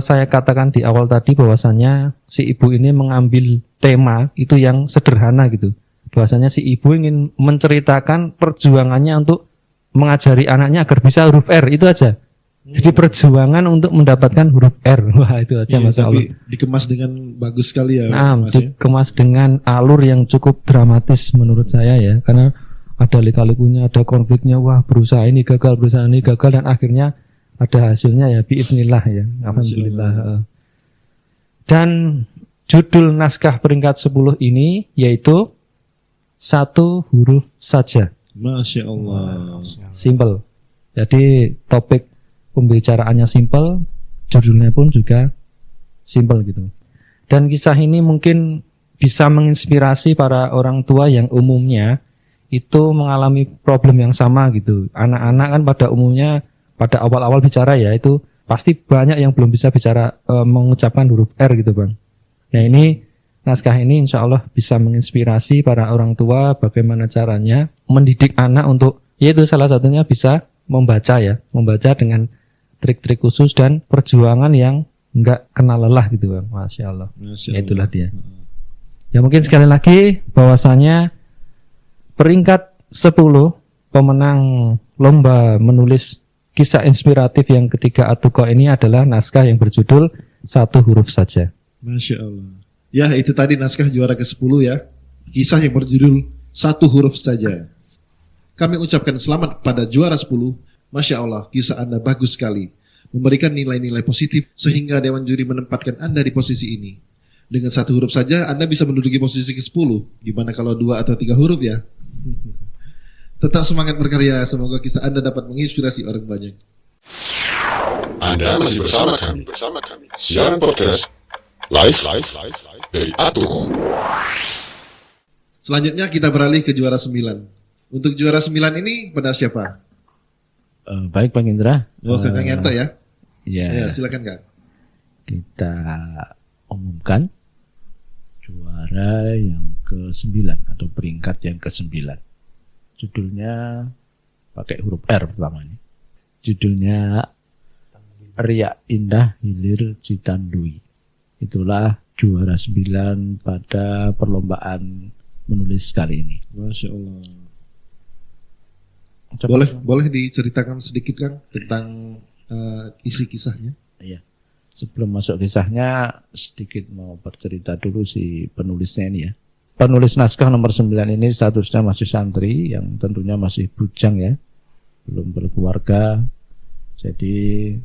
saya katakan di awal tadi bahwasanya si ibu ini mengambil tema itu yang sederhana gitu. Bahwasanya si ibu ingin menceritakan perjuangannya untuk mengajari anaknya agar bisa huruf R, itu aja. Jadi perjuangan untuk mendapatkan huruf R. Wah, itu aja Iya, Masya Allah. tapi dikemas dengan bagus sekali ya. Nah, Mas, ya. dikemas dengan alur yang cukup dramatis menurut saya ya. Karena ada lika-likunya, ada konfliknya. Wah, berusaha ini gagal, dan akhirnya ada hasilnya ya, biiznillah ya. Alhamdulillah. Dan judul naskah peringkat 10 ini yaitu satu huruf saja. Masya Allah. Simple. Jadi topik pembicaraannya simple, judulnya pun juga simple gitu. Dan kisah ini mungkin bisa menginspirasi para orang tua yang umumnya itu mengalami problem yang sama gitu. Anak-anak kan pada umumnya pada awal-awal bicara ya itu pasti banyak yang belum bisa bicara mengucapkan huruf R gitu Bang. Nah ini naskah ini insya Allah bisa menginspirasi para orang tua bagaimana caranya mendidik anak untuk, yaitu salah satunya bisa membaca ya, membaca dengan trik-trik khusus dan perjuangan yang enggak kenal lelah gitu Bang. Masya Allah. Ya, itulah dia. Ya mungkin sekali lagi bahwasanya peringkat 10 pemenang lomba menulis kisah inspiratif yang ketiga At-Tuqa ini adalah naskah yang berjudul Satu Huruf Saja. Masya Allah. Ya, itu tadi naskah juara ke-10 ya. Kisah yang berjudul Satu Huruf Saja. Kami ucapkan selamat kepada juara 10. Masya Allah, kisah Anda bagus sekali. Memberikan nilai-nilai positif sehingga Dewan Juri menempatkan Anda di posisi ini. Dengan satu huruf saja Anda bisa menduduki posisi ke-10. Gimana kalau 2 atau 3 huruf ya? Tetap semangat berkarya. Semoga kisah Anda dapat menginspirasi orang banyak. Anda masih bersama kami. Siaran podcast live dari At-Tuqa. Selanjutnya kita beralih ke juara 9. Untuk juara 9 ini pada siapa? Baik Bang Indra. Oh, Kang Yanto ya? Ya, Ya, silakan Kang. kita umumkan juara yang ke-9 atau peringkat yang ke-9. Judulnya pakai huruf R pertama ini. Judulnya Riak Indah Hilir Citandui. Itulah juara 9 pada perlombaan menulis kali ini. Masya Allah. Boleh diceritakan sedikit Kang tentang isi kisahnya? Iya. Sebelum masuk kisahnya, sedikit mau bercerita dulu si penulisnya ini ya. Penulis naskah nomor 9 ini statusnya masih santri, yang tentunya masih bujang ya, belum berkeluarga. Jadi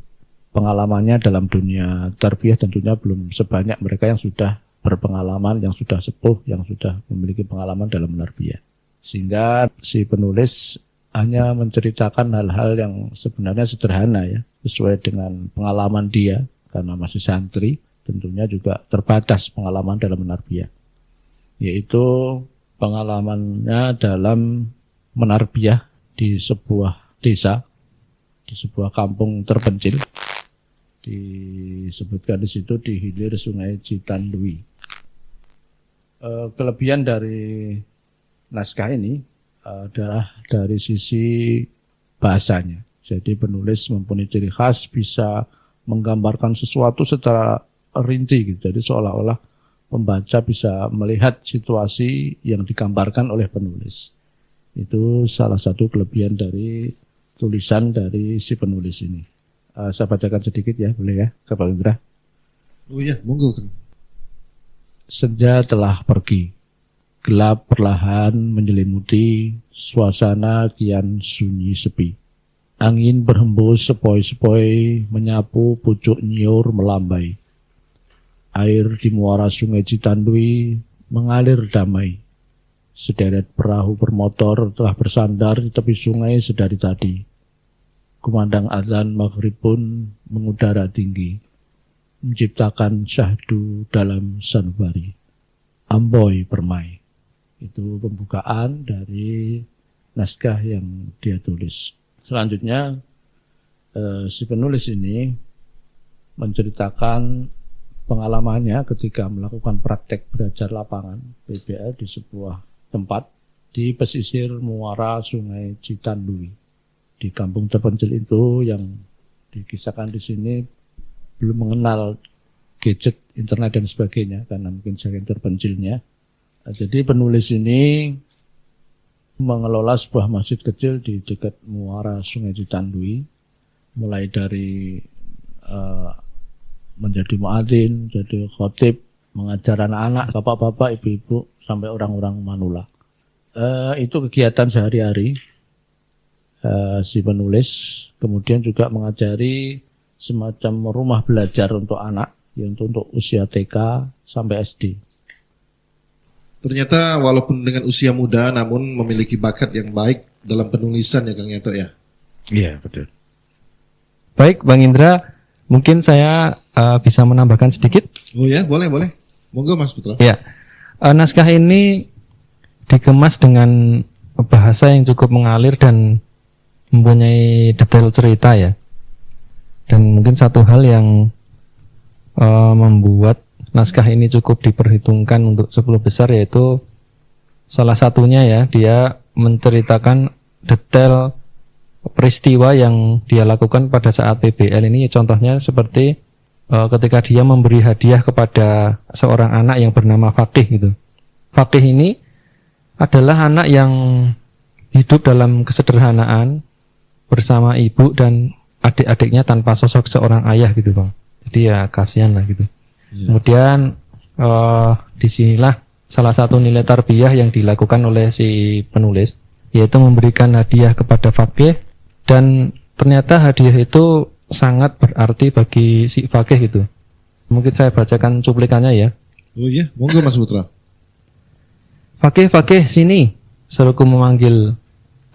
pengalamannya dalam dunia tarbiyah tentunya belum sebanyak mereka yang sudah berpengalaman, yang sudah sepuh, yang sudah memiliki pengalaman dalam menarbiyah. Sehingga si penulis hanya menceritakan hal-hal yang sebenarnya sederhana ya, sesuai dengan pengalaman dia, karena masih santri, tentunya juga terbatas pengalaman dalam menarbiyah. Yaitu pengalamannya dalam menarbiyah di sebuah desa, di sebuah kampung terpencil, disebutkan di situ di hilir Sungai Citandui. Kelebihan dari naskah ini adalah dari sisi bahasanya. Jadi penulis mempunyai ciri khas, bisa menggambarkan sesuatu secara rinci gitu. Jadi seolah-olah pembaca bisa melihat situasi yang digambarkan oleh penulis. Itu salah satu kelebihan dari tulisan dari si penulis ini. Saya bacakan sedikit ya, boleh ya, Kak Indra? Oh iya, monggo Kang. Senja telah pergi, gelap perlahan menyelimuti, suasana kian sunyi sepi. Angin berhembus sepoi-sepoi, menyapu pucuk nyiur melambai. Air di muara Sungai Citandui mengalir damai. Sederet perahu bermotor telah bersandar di tepi sungai sedari tadi. Kumandang azan maghrib pun mengudara tinggi, menciptakan syahdu dalam sanubari. Amboi permai. Itu pembukaan dari naskah yang dia tulis. Selanjutnya si penulis ini menceritakan pengalamannya ketika melakukan praktek belajar lapangan PBL di sebuah tempat di pesisir muara Sungai Citandui. Di kampung terpencil itu yang dikisahkan di sini belum mengenal gadget, internet dan sebagainya karena mungkin saking terpencilnya. Jadi penulis ini mengelola sebuah masjid kecil di dekat muara Sungai Citandui, mulai dari menjadi muadzin, jadi khotib, mengajar anak-anak, bapak-bapak, ibu-ibu, sampai orang-orang manula. Itu kegiatan sehari-hari si penulis. Kemudian juga mengajari semacam rumah belajar untuk anak, yaitu untuk usia TK sampai SD. Ternyata walaupun dengan usia muda namun memiliki bakat yang baik dalam penulisan ya Kang Yato ya. Iya, betul. Baik, Bang Indra, mungkin saya bisa menambahkan sedikit. Oh ya, boleh. Monggo Mas Putra. Ya, naskah ini dikemas dengan bahasa yang cukup mengalir dan mempunyai detail cerita ya. Dan mungkin satu hal yang membuat naskah ini cukup diperhitungkan untuk 10 besar yaitu salah satunya ya, dia menceritakan detail peristiwa yang dia lakukan pada saat PBL ini. Contohnya seperti ketika dia memberi hadiah kepada seorang anak yang bernama Fakih gitu. Fakih ini adalah anak yang hidup dalam kesederhanaan bersama ibu dan adik-adiknya tanpa sosok seorang ayah gitu Bang. Jadi ya kasihan lah gitu. Kemudian disinilah salah satu nilai tarbiyah yang dilakukan oleh si penulis, yaitu memberikan hadiah kepada Fakih, dan ternyata hadiah itu sangat berarti bagi si Fakih itu. Mungkin saya bacakan cuplikannya ya. Oh iya, monggo Mas Putra. Fakih, sini, seruku memanggil.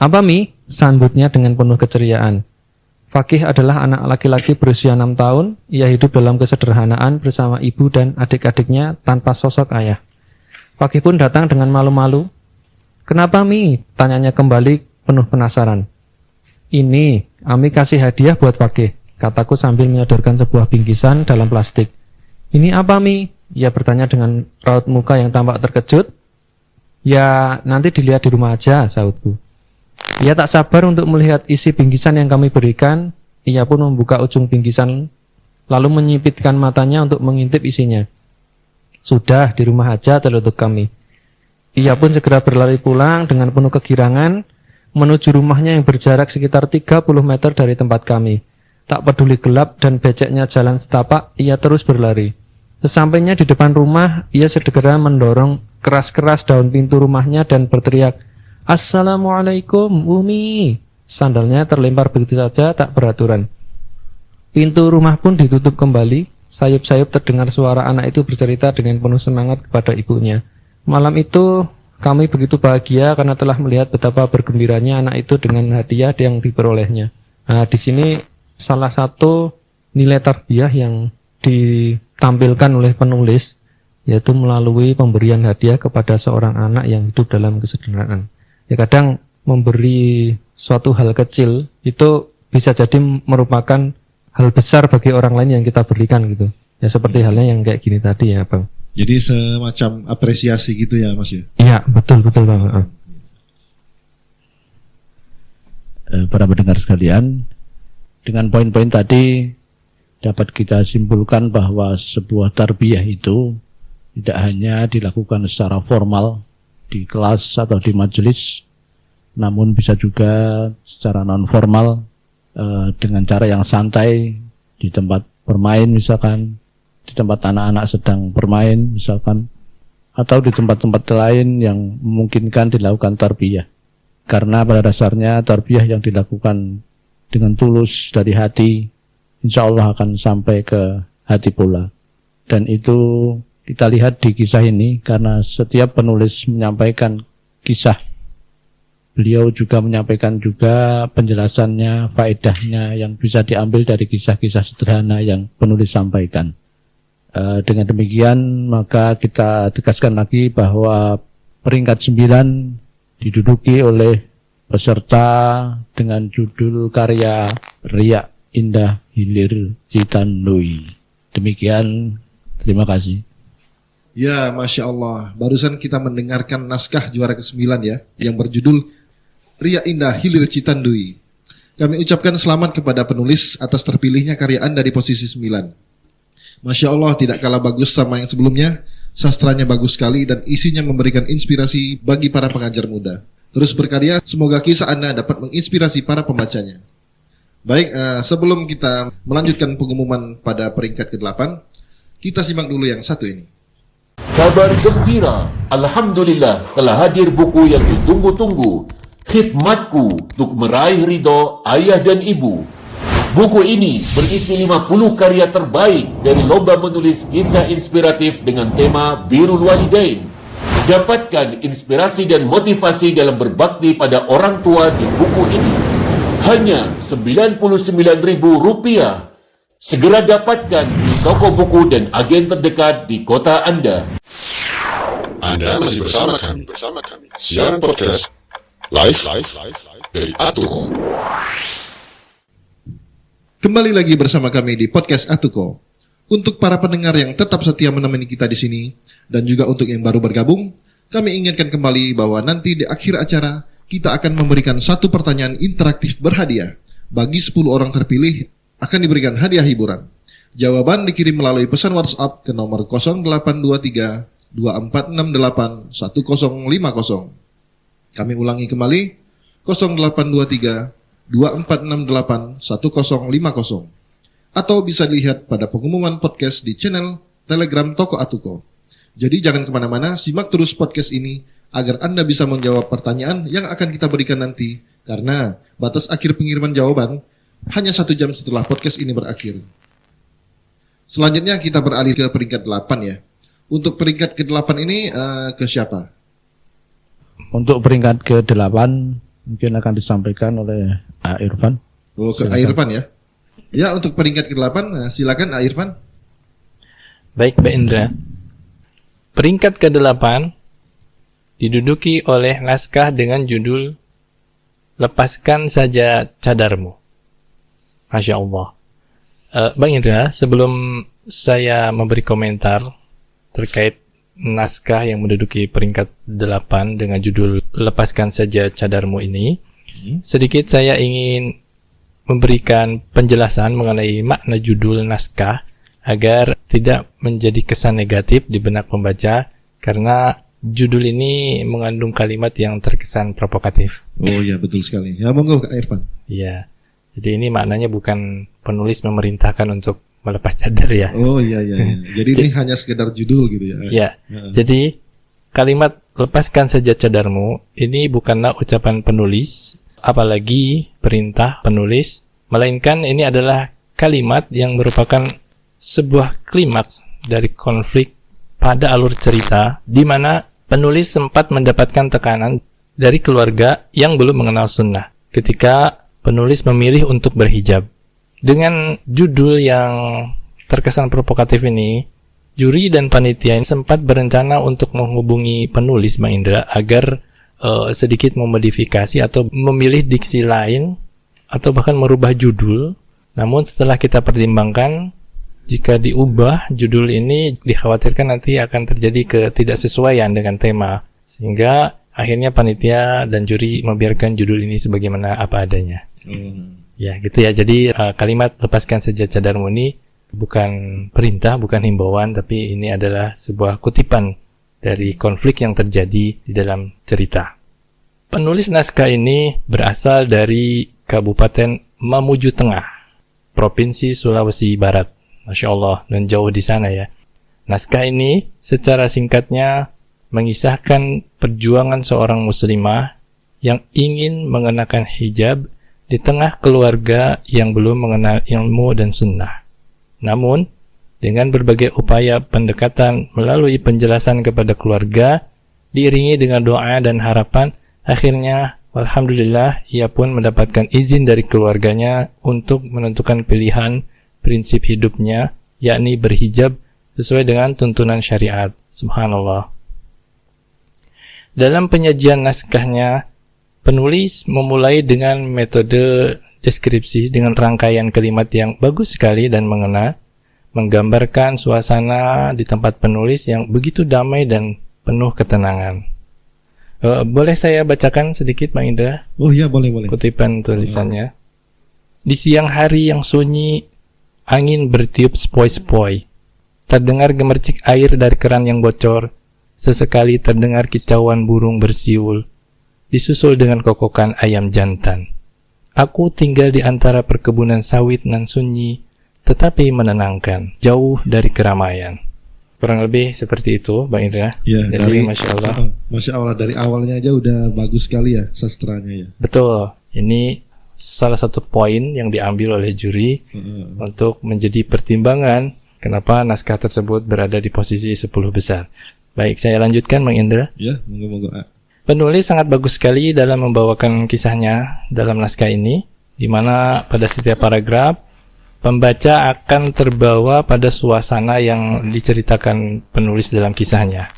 Apa Mi? Sambutnya dengan penuh keceriaan. Fakih adalah anak laki-laki berusia 6 tahun. Ia hidup dalam kesederhanaan bersama ibu dan adik-adiknya tanpa sosok ayah. Fakih pun datang dengan malu-malu. Kenapa Mi? Tanyanya kembali penuh penasaran. Ini, Ami kasih hadiah buat Fakih, kataku sambil menyodorkan sebuah bingkisan dalam plastik. Ini apa Mi? Ia bertanya dengan raut muka yang tampak terkejut. Ya, nanti dilihat di rumah aja, sahutku. Ia tak sabar untuk melihat isi bingkisan yang kami berikan. Ia pun membuka ujung bingkisan lalu menyipitkan matanya untuk mengintip isinya. Sudah, di rumah aja, teletuk kami. Ia pun segera berlari pulang dengan penuh kegirangan menuju rumahnya yang berjarak sekitar 30 meter dari tempat kami. Tak peduli gelap dan beceknya jalan setapak, ia terus berlari. Sesampainya di depan rumah, ia segera mendorong keras-keras daun pintu rumahnya dan berteriak, "Assalamualaikum, Umi." Sandalnya terlempar begitu saja, tak beraturan. Pintu rumah pun ditutup kembali. Sayup-sayup terdengar suara anak itu bercerita dengan penuh semangat kepada ibunya. Malam itu kami begitu bahagia karena telah melihat betapa bergembiranya anak itu dengan hadiah yang diperolehnya. Nah, di sini salah satu nilai tarbiyah yang ditampilkan oleh penulis, yaitu melalui pemberian hadiah kepada seorang anak yang hidup dalam kesederhanaan. Ya, kadang memberi suatu hal kecil itu bisa jadi merupakan hal besar bagi orang lain yang kita berikan gitu. Ya seperti halnya yang kayak gini tadi ya, Bang. Jadi semacam apresiasi gitu ya, Mas ya? Iya, betul Bang. Para pendengar sekalian, dengan poin-poin tadi dapat kita simpulkan bahwa sebuah tarbiyah itu tidak hanya dilakukan secara formal di kelas atau di majelis, namun bisa juga secara non formal, dengan cara yang santai di tempat bermain misalkan, di tempat anak-anak sedang bermain misalkan, atau di tempat-tempat lain yang memungkinkan dilakukan tarbiyah. Karena pada dasarnya tarbiyah yang dilakukan dengan tulus dari hati, insya Allah akan sampai ke hati pula. Dan itu kita lihat di kisah ini, karena setiap penulis menyampaikan kisah, beliau juga menyampaikan juga penjelasannya, faedahnya yang bisa diambil dari kisah-kisah sederhana yang penulis sampaikan. Dengan demikian maka kita tegaskan lagi bahwa peringkat 9 diduduki oleh peserta dengan judul karya Riya Indah Hilir Citanduy. Demikian, terima kasih. Ya, Masya Allah. Barusan kita mendengarkan naskah juara ke-9 ya, yang berjudul Riya Indah Hilir Citanduy. Kami ucapkan selamat kepada penulis atas terpilihnya karya Anda di posisi 9. Masya Allah, tidak kalah bagus sama yang sebelumnya. Sastranya bagus sekali dan isinya memberikan inspirasi bagi para pengajar muda. Terus berkarya, semoga kisah Anda dapat menginspirasi para pembacanya. Baik, sebelum kita melanjutkan pengumuman pada peringkat ke-8, kita simak dulu yang satu ini. Kabar gembira, Alhamdulillah telah hadir buku yang ditunggu-tunggu, Khidmatku untuk meraih ridho ayah dan ibu. Buku ini berisi 50 karya terbaik dari lomba menulis kisah inspiratif dengan tema Birrul Walidain. Dapatkan inspirasi dan motivasi dalam berbakti pada orang tua di buku ini. Hanya Rp99.000. Segera dapatkan di toko buku dan agen terdekat di kota Anda. Anda masih bersama kami. Siaran podcast live dari Atuko. Kembali lagi bersama kami di podcast Atuko. Untuk para pendengar yang tetap setia menemani kita di sini dan juga untuk yang baru bergabung, kami ingatkan kembali bahwa nanti di akhir acara kita akan memberikan satu pertanyaan interaktif berhadiah. Bagi 10 orang terpilih akan diberikan hadiah hiburan. Jawaban dikirim melalui pesan WhatsApp ke nomor 0823 2468 1050. Kami ulangi kembali 0823 2468 1050. Atau bisa dilihat pada pengumuman podcast di channel Telegram Toko Atuko. Jadi jangan kemana-mana, simak terus podcast ini agar Anda bisa menjawab pertanyaan yang akan kita berikan nanti. Karena batas akhir pengiriman jawaban hanya 1 jam setelah podcast ini berakhir. Selanjutnya kita beralih ke peringkat 8 ya. Untuk peringkat ke-8 ini ke siapa? Untuk peringkat ke-8 mungkin akan disampaikan oleh A. Irfan. Oh, ke A. Irfan ya. Ya, untuk peringkat ke-8 silakan A. Irfan. Baik, Mbak Indra. Peringkat ke-8 diduduki oleh naskah dengan judul Lepaskan Saja Cadarmu. Masya Allah. Bang Indra, sebelum saya memberi komentar terkait naskah yang menduduki peringkat 8 dengan judul Lepaskan Saja Cadarmu ini, sedikit saya ingin memberikan penjelasan mengenai makna judul naskah agar tidak menjadi kesan negatif di benak pembaca, karena judul ini mengandung kalimat yang terkesan provokatif. Oh ya, betul sekali. Ya, monggo Kak Irfan. Iya. Jadi ini maknanya bukan penulis memerintahkan untuk melepas cadar ya. Oh iya. Jadi ini hanya sekedar judul gitu ya. Ya. Jadi kalimat lepaskan saja cadarmu ini bukanlah ucapan penulis, apalagi perintah penulis, melainkan ini adalah kalimat yang merupakan sebuah klimaks dari konflik pada alur cerita, di mana penulis sempat mendapatkan tekanan dari keluarga yang belum mengenal sunnah ketika penulis memilih untuk berhijab. Dengan judul yang terkesan provokatif ini, juri dan panitia sempat berencana untuk menghubungi penulis, Bang Indra, agar sedikit memodifikasi atau memilih diksi lain atau bahkan merubah judul. Namun setelah kita pertimbangkan, jika diubah judul ini dikhawatirkan nanti akan terjadi ketidaksesuaian dengan tema, sehingga akhirnya panitia dan juri membiarkan judul ini sebagaimana apa adanya. Ya gitu ya. Jadi kalimat lepaskan saja cadarmu ini bukan perintah, bukan himbauan, tapi ini adalah sebuah kutipan dari konflik yang terjadi di dalam cerita. Penulis naskah ini berasal dari Kabupaten Mamuju Tengah, Provinsi Sulawesi Barat. Masya Allah, dan jauh di sana ya. Naskah ini secara singkatnya mengisahkan perjuangan seorang muslimah yang ingin mengenakan hijab di tengah keluarga yang belum mengenal ilmu dan sunnah. Namun, dengan berbagai upaya pendekatan melalui penjelasan kepada keluarga, diiringi dengan doa dan harapan, akhirnya, alhamdulillah, ia pun mendapatkan izin dari keluarganya untuk menentukan pilihan prinsip hidupnya, yakni berhijab sesuai dengan tuntunan syariat. Subhanallah. Dalam penyajian naskahnya, penulis memulai dengan metode deskripsi dengan rangkaian kalimat yang bagus sekali dan mengena, menggambarkan suasana di tempat penulis yang begitu damai dan penuh ketenangan. Boleh saya bacakan sedikit, Bang Indra? Oh iya, boleh. Kutipan tulisannya. Di siang hari yang sunyi, angin bertiup sepoi-sepoi. Terdengar gemercik air dari keran yang bocor. Sesekali terdengar kicauan burung bersiul, disusul dengan kokokan ayam jantan. Aku tinggal di antara perkebunan sawit nan sunyi, tetapi menenangkan, jauh dari keramaian. Kurang lebih seperti itu, Bang Indra. Ya, jadi Masya Allah. Masya Allah, dari awalnya aja udah bagus sekali ya sastranya ya. Betul, ini salah satu poin yang diambil oleh juri untuk menjadi pertimbangan kenapa naskah tersebut berada di posisi 10 besar. Baik, saya lanjutkan, Bang Indra. Ya, monggo. Penulis sangat bagus sekali dalam membawakan kisahnya dalam naskah ini, di mana pada setiap paragraf, pembaca akan terbawa pada suasana yang diceritakan penulis dalam kisahnya.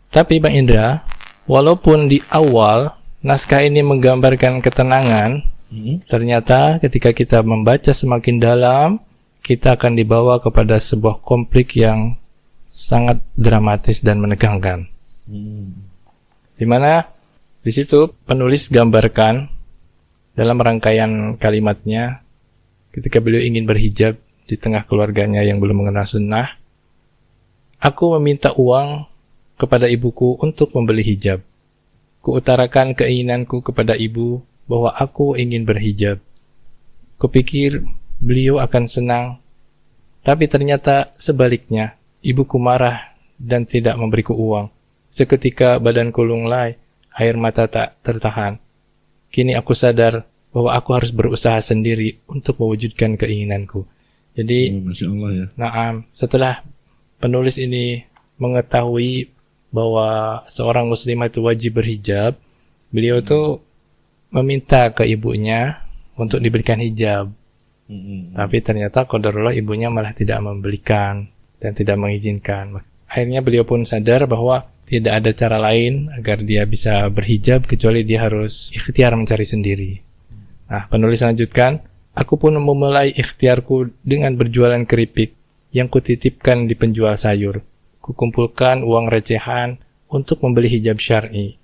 Tapi Bang Indra, walaupun di awal naskah ini menggambarkan ketenangan, ternyata ketika kita membaca semakin dalam, kita akan dibawa kepada sebuah konflik yang sangat dramatis dan menegangkan. Di mana di situ penulis gambarkan dalam rangkaian kalimatnya ketika beliau ingin berhijab di tengah keluarganya yang belum mengenal sunnah. Aku meminta uang kepada ibuku untuk membeli hijab. Kuutarakan keinginanku kepada ibu bahwa aku ingin berhijab. Kupikir beliau akan senang, tapi ternyata sebaliknya, ibuku marah dan tidak memberiku uang. Seketika badanku lunglai, air mata tak tertahan. Kini aku sadar bahwa aku harus berusaha sendiri untuk mewujudkan keinginanku. Jadi, Masya Allah ya. Setelah penulis ini mengetahui bahwa seorang muslimah itu wajib berhijab, beliau tuh meminta ke ibunya untuk diberikan hijab. Tapi ternyata qadarullah ibunya malah tidak membelikan dan tidak mengizinkan. Akhirnya beliau pun sadar bahwa tidak ada cara lain agar dia bisa berhijab kecuali dia harus ikhtiar mencari sendiri. Nah, penulis lanjutkan, aku pun memulai ikhtiarku dengan berjualan keripik yang kutitipkan di penjual sayur. Kukumpulkan uang recehan untuk membeli hijab syar'i.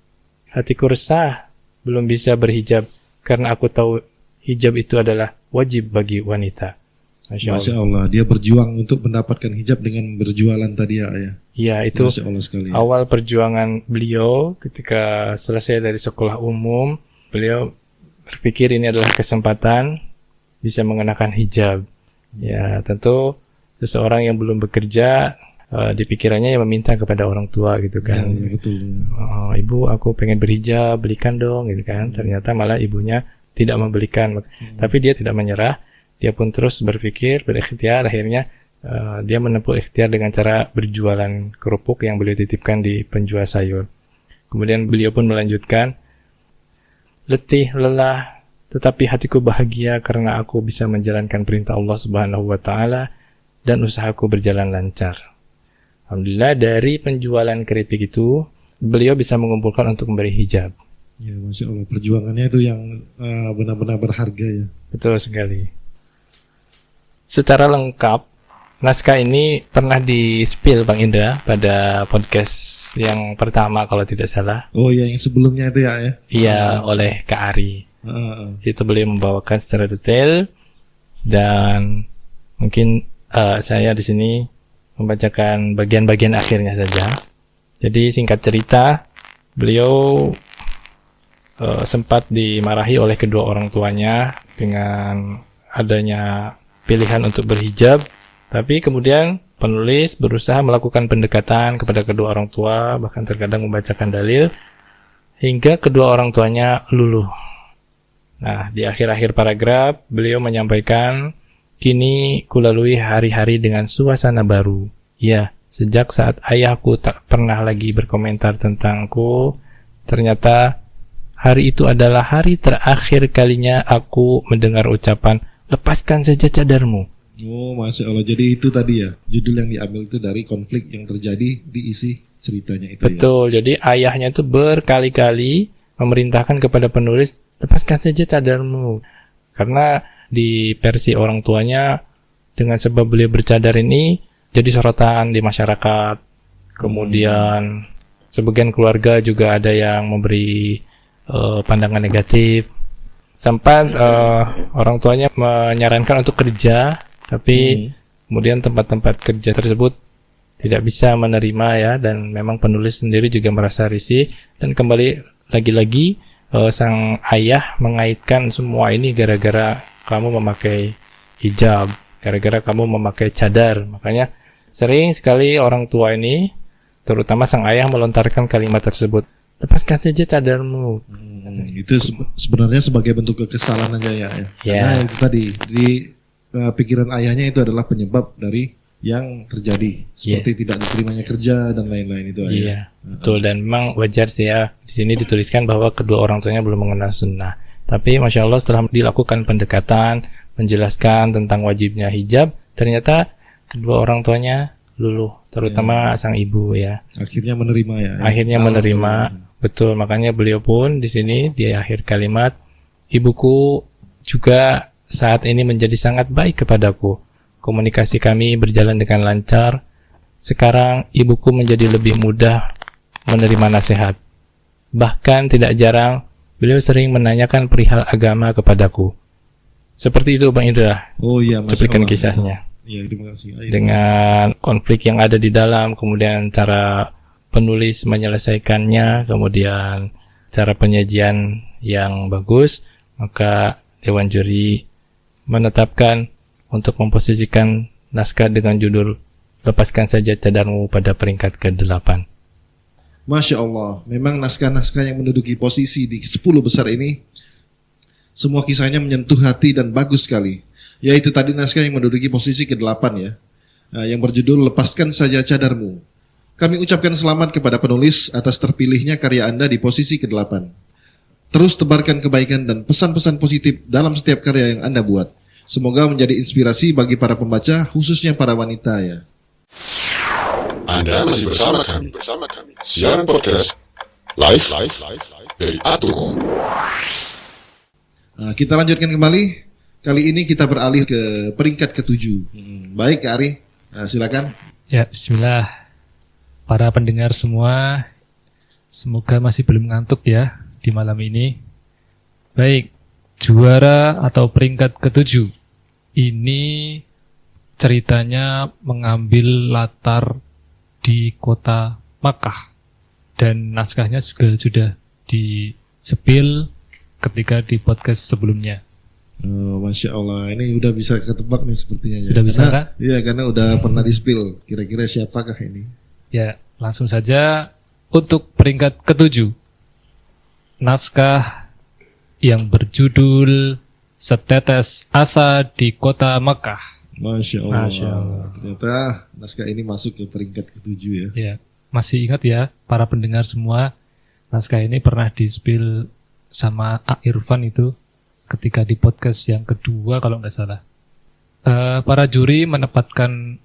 Hatiku resah, belum bisa berhijab karena aku tahu hijab itu adalah wajib bagi wanita. Masya Allah, dia berjuang untuk mendapatkan hijab dengan berjualan tadi ya. Iya, itu Masya Allah sekali. awal perjuangan beliau ketika selesai dari sekolah umum. Beliau berpikir ini adalah kesempatan bisa mengenakan hijab. Ya, tentu seseorang yang belum bekerja di pikirannya yang meminta kepada orang tua gitu kan. Ya, betul. Oh, ibu, aku pengen berhijab, belikan dong gitu kan. Ternyata malah ibunya tidak membelikan. Tapi dia tidak menyerah. Dia pun terus berpikir, berikhtiar. Akhirnya dia menempuh ikhtiar dengan cara berjualan kerupuk yang beliau titipkan di penjual sayur. Kemudian beliau pun melanjutkan, letih, lelah, tetapi hatiku bahagia karena aku bisa menjalankan perintah Allah Subhanahu wa Ta'ala dan usahaku berjalan lancar. Alhamdulillah, dari penjualan keripik itu beliau bisa mengumpulkan untuk memberi hijab. Ya, Masya Allah, perjuangannya itu yang benar-benar berharga ya. Betul sekali. Secara lengkap, naskah ini pernah di-spill Bang Indra pada podcast yang pertama kalau tidak salah. Oh ya, yang sebelumnya itu ya. Iya, oleh Kak Ari. Situ beliau membawakan secara detail, dan mungkin saya di sini membacakan bagian-bagian akhirnya saja. Jadi singkat cerita, beliau sempat dimarahi oleh kedua orang tuanya dengan adanya pilihan untuk berhijab, tapi kemudian penulis berusaha melakukan pendekatan kepada kedua orang tua, bahkan terkadang membacakan dalil hingga kedua orang tuanya luluh. Nah, di akhir-akhir paragraf beliau menyampaikan, kini kulalui hari-hari dengan suasana baru. Ya, sejak saat ayahku tak pernah lagi berkomentar tentangku, ternyata hari itu adalah hari terakhir kalinya aku mendengar ucapan, lepaskan saja cadarmu. Oh, Masya Allah. Jadi itu tadi ya, judul yang diambil itu dari konflik yang terjadi di isi ceritanya itu. Betul, ya? Jadi ayahnya itu berkali-kali memerintahkan kepada penulis, lepaskan saja cadarmu. Karena di versi orang tuanya, dengan sebab beliau bercadar ini jadi sorotan di masyarakat. Kemudian sebagian keluarga juga ada yang memberi pandangan negatif. Sempat orang tuanya menyarankan untuk kerja, tapi kemudian tempat-tempat kerja tersebut tidak bisa menerima ya, dan memang penulis sendiri juga merasa risih, dan kembali lagi-lagi sang ayah mengaitkan semua ini gara-gara kamu memakai hijab, gara-gara kamu memakai cadar. Makanya sering sekali orang tua ini, terutama sang ayah, melontarkan kalimat tersebut, lepaskan saja cadarmu. Itu sebenarnya sebagai bentuk kekesalan aja ya. Karena itu tadi di pikiran ayahnya itu adalah penyebab dari yang terjadi, seperti tidak diterimanya kerja dan lain-lain itu. Iya, betul, dan memang wajar sih ya. Di sini dituliskan bahwa kedua orang tuanya belum mengenal sunnah. Tapi Masya Allah, setelah dilakukan pendekatan, menjelaskan tentang wajibnya hijab, ternyata kedua orang tuanya luluh, terutama sang ibu ya. Akhirnya menerima ya. Akhirnya menerima, betul. Makanya beliau pun di sini di akhir kalimat, ibuku juga saat ini menjadi sangat baik kepadaku. Komunikasi kami berjalan dengan lancar. Sekarang ibuku menjadi lebih mudah menerima nasihat. Bahkan tidak jarang beliau sering menanyakan perihal agama kepadaku. Seperti itu Bang Indra. Oh iya, cuplikan kisahnya. Iya, terima kasih. Dengan konflik yang ada di dalam, kemudian cara penulis menyelesaikannya, kemudian cara penyajian yang bagus, maka Dewan Juri menetapkan untuk memposisikan naskah dengan judul Lepaskan Saja Cadarmu pada peringkat ke-8. Masya Allah, memang naskah-naskah yang menduduki posisi di 10 besar ini, semua kisahnya menyentuh hati dan bagus sekali. Yaitu tadi naskah yang menduduki posisi ke-8 ya, yang berjudul Lepaskan Saja Cadarmu. Kami ucapkan selamat kepada penulis atas terpilihnya karya Anda di posisi ke-8. Terus tebarkan kebaikan dan pesan-pesan positif dalam setiap karya yang Anda buat. Semoga menjadi inspirasi bagi para pembaca, khususnya para wanita ya. Anda masih bersama kami. Siaran podcast live dari Atuko. Nah, kita lanjutkan kembali. Kali ini kita beralih ke peringkat ke-7. Baik, Kak Ari. Nah, silakan. Ya, bismillah. Para pendengar semua, semoga masih belum ngantuk ya di malam ini. Baik, juara atau peringkat ke-7 ini ceritanya mengambil latar di kota Makkah dan naskahnya juga sudah disepil ketika di podcast sebelumnya. Oh, Masya Allah, ini udah bisa ketebak nih sepertinya. Sudah bisa kan? Iya, karena udah pernah di-spill. Kira-kira siapakah ini? Ya, langsung saja untuk peringkat ke-7. Naskah yang berjudul Setetes Asa di Kota Makkah. Masya Allah. Masya Allah. Ternyata naskah ini masuk ke peringkat ke-7 ya. Ya, masih ingat ya para pendengar semua, naskah ini pernah di-spill sama A. Irfan itu ketika di podcast yang kedua kalau nggak salah. Para juri menempatkan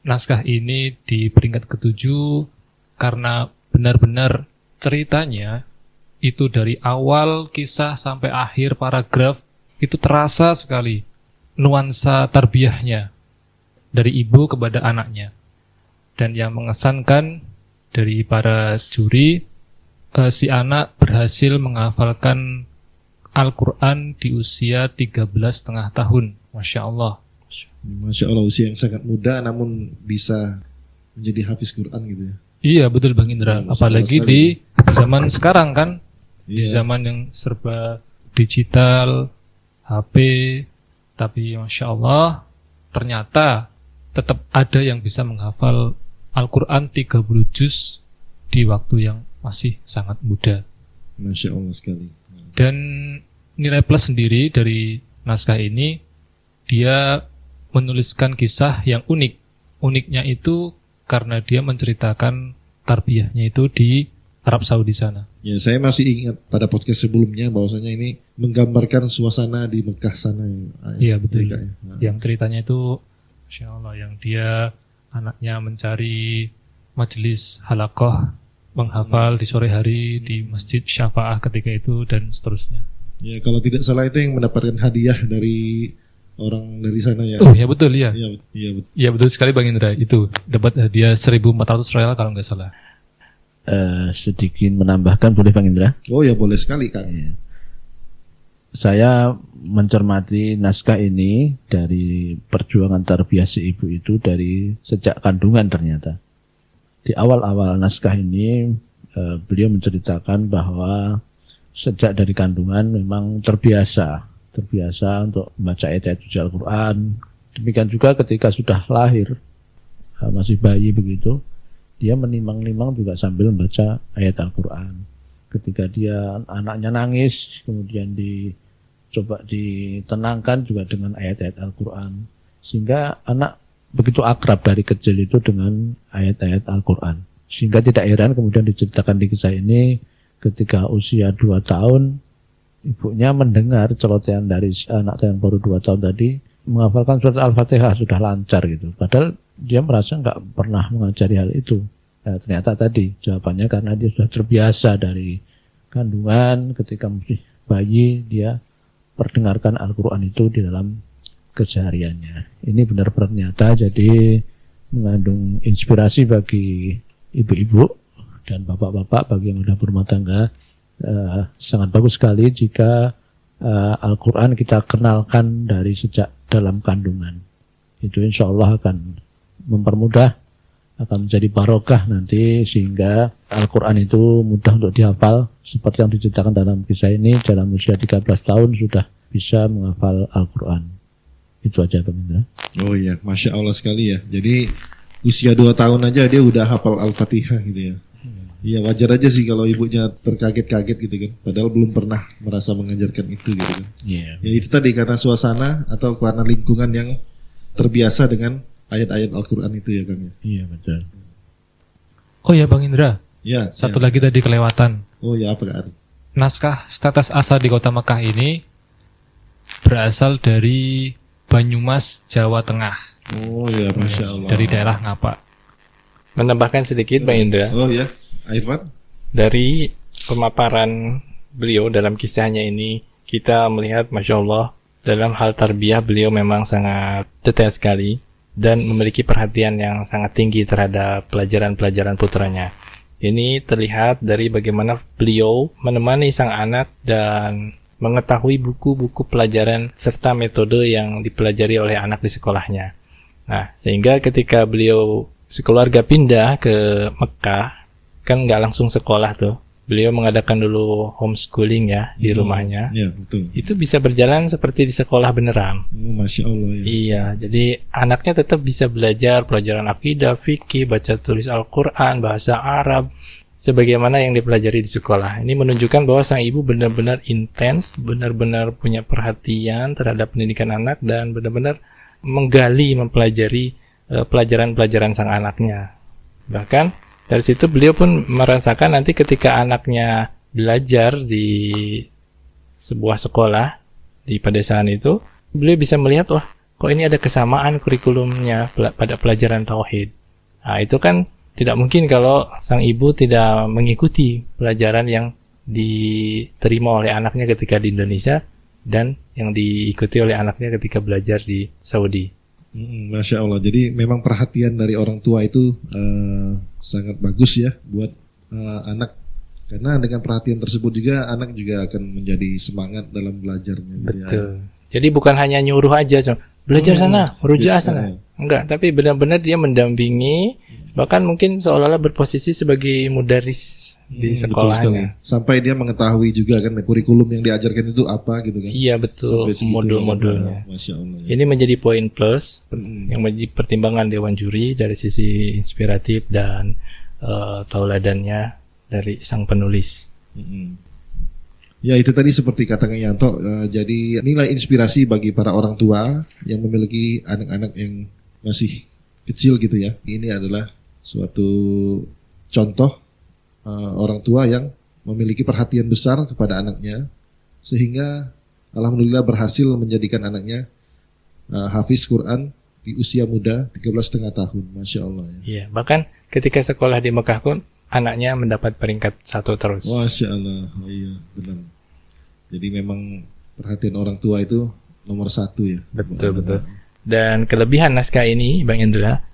naskah ini di peringkat ke-7 karena benar-benar ceritanya itu dari awal kisah sampai akhir paragraf itu terasa sekali nuansa tarbiyahnya dari ibu kepada anaknya. Dan yang mengesankan dari para juri, si anak berhasil menghafalkan Al-Quran di usia 13,5 tahun. Masya Allah. Masya Allah, usia yang sangat muda namun bisa menjadi hafiz Quran gitu ya. Iya betul Bang Indra. Apalagi di zaman sekarang kan. Di Iya. zaman yang serba digital, HP, tapi Masya Allah ternyata tetap ada yang bisa menghafal Al-Quran 30 juz di waktu yang masih sangat muda. Masya Allah sekali. Dan nilai plus sendiri dari naskah ini, dia menuliskan kisah yang unik. Uniknya itu karena dia menceritakan tarbiyahnya itu di Arab Saudi sana. Ya, saya masih ingat pada podcast sebelumnya bahwasanya ini menggambarkan suasana di Mekah sana. Iya betul. Ya. Yang ceritanya itu, Masya Allah, yang dia anaknya mencari majelis halaqah menghafal di sore hari di Masjid Syafa'ah ketika itu dan seterusnya. Ya, kalau tidak salah itu yang mendapatkan hadiah dari orang dari sana ya. Oh ya betul ya. Iya betul. Ya betul sekali Bang Indra, itu dapat hadiah 1.400 real kalau nggak salah. Sedikit menambahkan boleh Bang Indra? Oh ya boleh sekali Kak. Saya mencermati naskah ini dari perjuangan tarbiyah si ibu itu dari sejak kandungan ternyata. Di awal-awal naskah ini beliau menceritakan bahwa sejak dari kandungan memang terbiasa untuk membaca ayat-ayat suci Al-Quran. Demikian juga ketika sudah lahir, masih bayi begitu, dia menimang-nimang juga sambil membaca ayat Al-Quran. Ketika dia anaknya nangis, kemudian coba ditenangkan juga dengan ayat-ayat Al-Quran. Sehingga anak begitu akrab dari kecil itu dengan ayat-ayat Al-Quran. Sehingga tidak heran kemudian diceritakan di kisah ini ketika usia 2 tahun, ibunya mendengar celotehan dari anak yang baru 2 tahun tadi menghafalkan surat Al-Fatihah sudah lancar gitu. Padahal dia merasa nggak pernah mengajari hal itu. Nah, ternyata tadi jawabannya karena dia sudah terbiasa dari kandungan, ketika masih bayi dia perdengarkan Al-Quran itu di dalam kesehariannya. Ini benar-benar nyata, jadi mengandung inspirasi bagi ibu-ibu dan bapak-bapak bagi yang sudah berumah tangga. Sangat bagus sekali jika Al-Quran kita kenalkan dari sejak dalam kandungan. Itu insya Allah akan mempermudah, akan menjadi barokah nanti sehingga Al-Quran itu mudah untuk dihafal seperti yang diceritakan dalam kisah ini. Dalam usia 13 tahun sudah bisa menghafal Al-Quran. Itu aja Pak Indra. Oh iya, Masya Allah sekali ya. Jadi usia 2 tahun aja dia udah hafal Al-Fatihah gitu ya. Iya, wajar aja sih kalau ibunya terkaget-kaget gitu kan. Padahal belum pernah merasa mengajarkan itu gitu kan. Iya. Ya itu tadi karena suasana atau karena lingkungan yang terbiasa dengan ayat-ayat Al-Quran itu ya Kang. Iya betul. Oh ya Bang Indra, Ya. satu lagi tadi kelewatan. Oh ya apa Kak Ari? Naskah Setetes Asa di Kota Makkah ini berasal dari Banyumas, Jawa Tengah. Oh ya, Masya Allah. Dari daerah Ngapak. Menambahkan sedikit Bang Indra. Oh ya, Irfan. Dari pemaparan beliau dalam kisahnya ini, kita melihat Masya Allah dalam hal tarbiyah beliau memang sangat detail sekali dan memiliki perhatian yang sangat tinggi terhadap pelajaran-pelajaran putranya. Ini terlihat dari bagaimana beliau menemani sang anak dan mengetahui buku-buku pelajaran serta metode yang dipelajari oleh anak di sekolahnya. Nah, sehingga ketika beliau sekeluarga pindah ke Mekah, kan nggak langsung sekolah tuh. Beliau mengadakan dulu homeschooling ya di rumahnya. Ya, betul. Itu bisa berjalan seperti di sekolah beneran. Masya Allah ya. Iya, jadi anaknya tetap bisa belajar pelajaran akidah, fikih, baca tulis Al-Quran, bahasa Arab, sebagaimana yang dipelajari di sekolah. Ini menunjukkan bahwa sang ibu benar-benar intens, benar-benar punya perhatian terhadap pendidikan anak dan benar-benar menggali, mempelajari pelajaran-pelajaran sang anaknya. Bahkan dari situ beliau pun merasakan nanti ketika anaknya belajar di sebuah sekolah di pedesaan itu, beliau bisa melihat, wah kok ini ada kesamaan kurikulumnya pada pelajaran tauhid. Nah, itu kan tidak mungkin kalau sang ibu tidak mengikuti pelajaran yang diterima oleh anaknya ketika di Indonesia dan yang diikuti oleh anaknya ketika belajar di Saudi. Masya Allah. Jadi memang perhatian dari orang tua itu sangat bagus ya buat anak. Karena dengan perhatian tersebut juga anak juga akan menjadi semangat dalam belajarnya. Betul. Jadi bukan hanya nyuruh aja, belajar sana, merujuk sana. Enggak, tapi benar-benar dia mendampingi, bahkan mungkin seolah-olah berposisi sebagai mudaris di sekolahnya. Sampai dia mengetahui juga kan kurikulum yang diajarkan itu apa gitu kan. Iya betul, modul-modulnya. Masya Allah. Ya. Ini menjadi poin plus yang menjadi pertimbangan Dewan Juri dari sisi inspiratif dan tauladannya dari sang penulis. Ya itu tadi seperti kata Kang Yanto, jadi nilai inspirasi bagi para orang tua yang memiliki anak-anak yang masih kecil gitu ya. Ini adalah suatu contoh orang tua yang memiliki perhatian besar kepada anaknya, sehingga alhamdulillah berhasil menjadikan anaknya hafiz Quran di usia muda 13,5 tahun. Masya Allah ya. Iya, bahkan ketika sekolah di Mekah pun anaknya mendapat peringkat 1 terus. Masya Allah, oh, iya benar. Jadi memang perhatian orang tua itu nomor 1 ya. Betul. Dan kelebihan naskah ini, Bang Indra,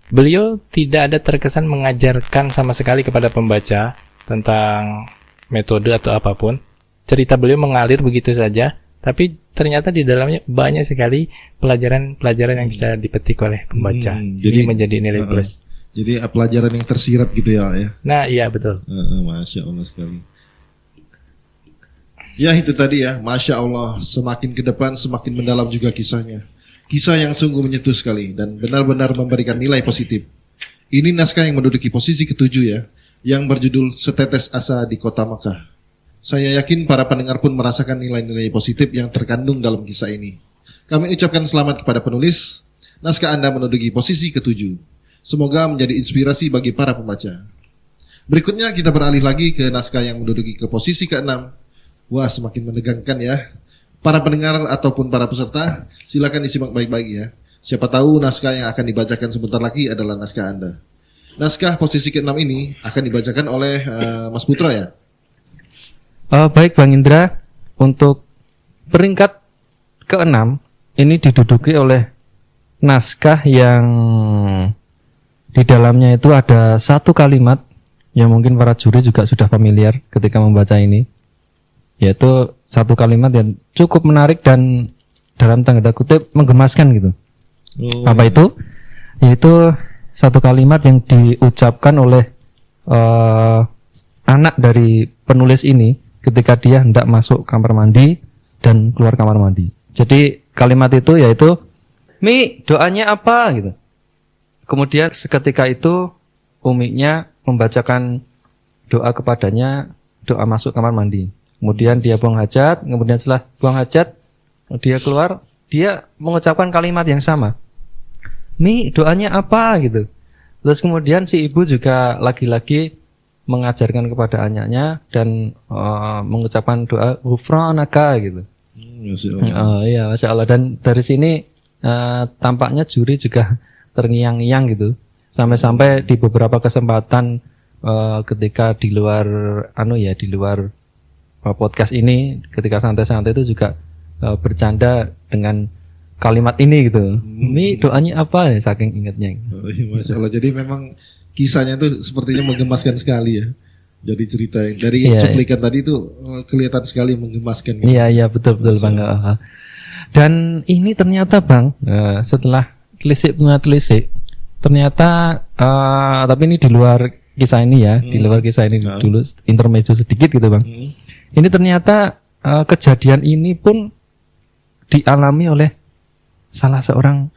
beliau tidak ada terkesan mengajarkan sama sekali kepada pembaca tentang metode atau apapun. Cerita beliau mengalir begitu saja, tapi ternyata di dalamnya banyak sekali pelajaran-pelajaran yang bisa dipetik oleh pembaca. Jadi menjadi nilai plus. Jadi pelajaran yang tersirat gitu ya. Nah iya betul. Masya Allah sekali. Ya itu tadi ya, Masya Allah, semakin ke depan semakin mendalam juga kisahnya. Kisah yang sungguh menyentuh sekali dan benar-benar memberikan nilai positif. Ini naskah yang menduduki posisi ke-7 ya, yang berjudul Setetes Asa di Kota Mekah. Saya yakin para pendengar pun merasakan nilai-nilai positif yang terkandung dalam kisah ini. Kami ucapkan selamat kepada penulis, naskah Anda menduduki posisi ke-7. Semoga menjadi inspirasi bagi para pembaca. Berikutnya kita beralih lagi ke naskah yang menduduki ke posisi ke-6. Wah, semakin menegangkan ya. Para pendengar ataupun para peserta, silakan disimak baik-baik ya. Siapa tahu naskah yang akan dibacakan sebentar lagi adalah naskah Anda. Naskah posisi ke-6 ini akan dibacakan oleh Mas Putra ya. Baik Bang Indra, untuk peringkat ke-6 ini diduduki oleh naskah yang di dalamnya itu ada satu kalimat yang mungkin para juri juga sudah familiar ketika membaca ini, yaitu satu kalimat yang cukup menarik dan dalam tanda kutip menggemaskan gitu. Apa itu? Yaitu satu kalimat yang diucapkan oleh anak dari penulis ini ketika dia hendak masuk kamar mandi dan keluar kamar mandi. Jadi kalimat itu yaitu, "Mi, doanya apa?" gitu. Kemudian seketika itu Umi-nya membacakan doa kepadanya, doa masuk kamar mandi. Kemudian dia buang hajat, kemudian setelah buang hajat, dia keluar, dia mengucapkan kalimat yang sama. "Mi, doanya apa?" gitu. Terus kemudian si ibu juga lagi-lagi mengajarkan kepada anaknya dan mengucapkan doa ghufranaka gitu. Iya, Masya Allah. Dan dari sini tampaknya juri juga terngiang-ngiang gitu. Sampai-sampai di beberapa kesempatan ketika di luar di luar podcast ini, ketika santai-santai itu juga bercanda dengan kalimat ini gitu. "Mi, doanya apa?" ya, saking ingatnya. Masya Allah. Jadi memang kisahnya itu sepertinya menggemaskan sekali ya. Jadi cerita yang dari Iya. cuplikan tadi itu kelihatan sekali menggemaskan. Iya betul Bang. Dan ini ternyata Bang, setelah telisik ternyata tapi ini di luar kisah ini ya, di luar kisah ini dulu intermezzo sedikit gitu Bang. Ini ternyata kejadian ini pun dialami oleh salah seorang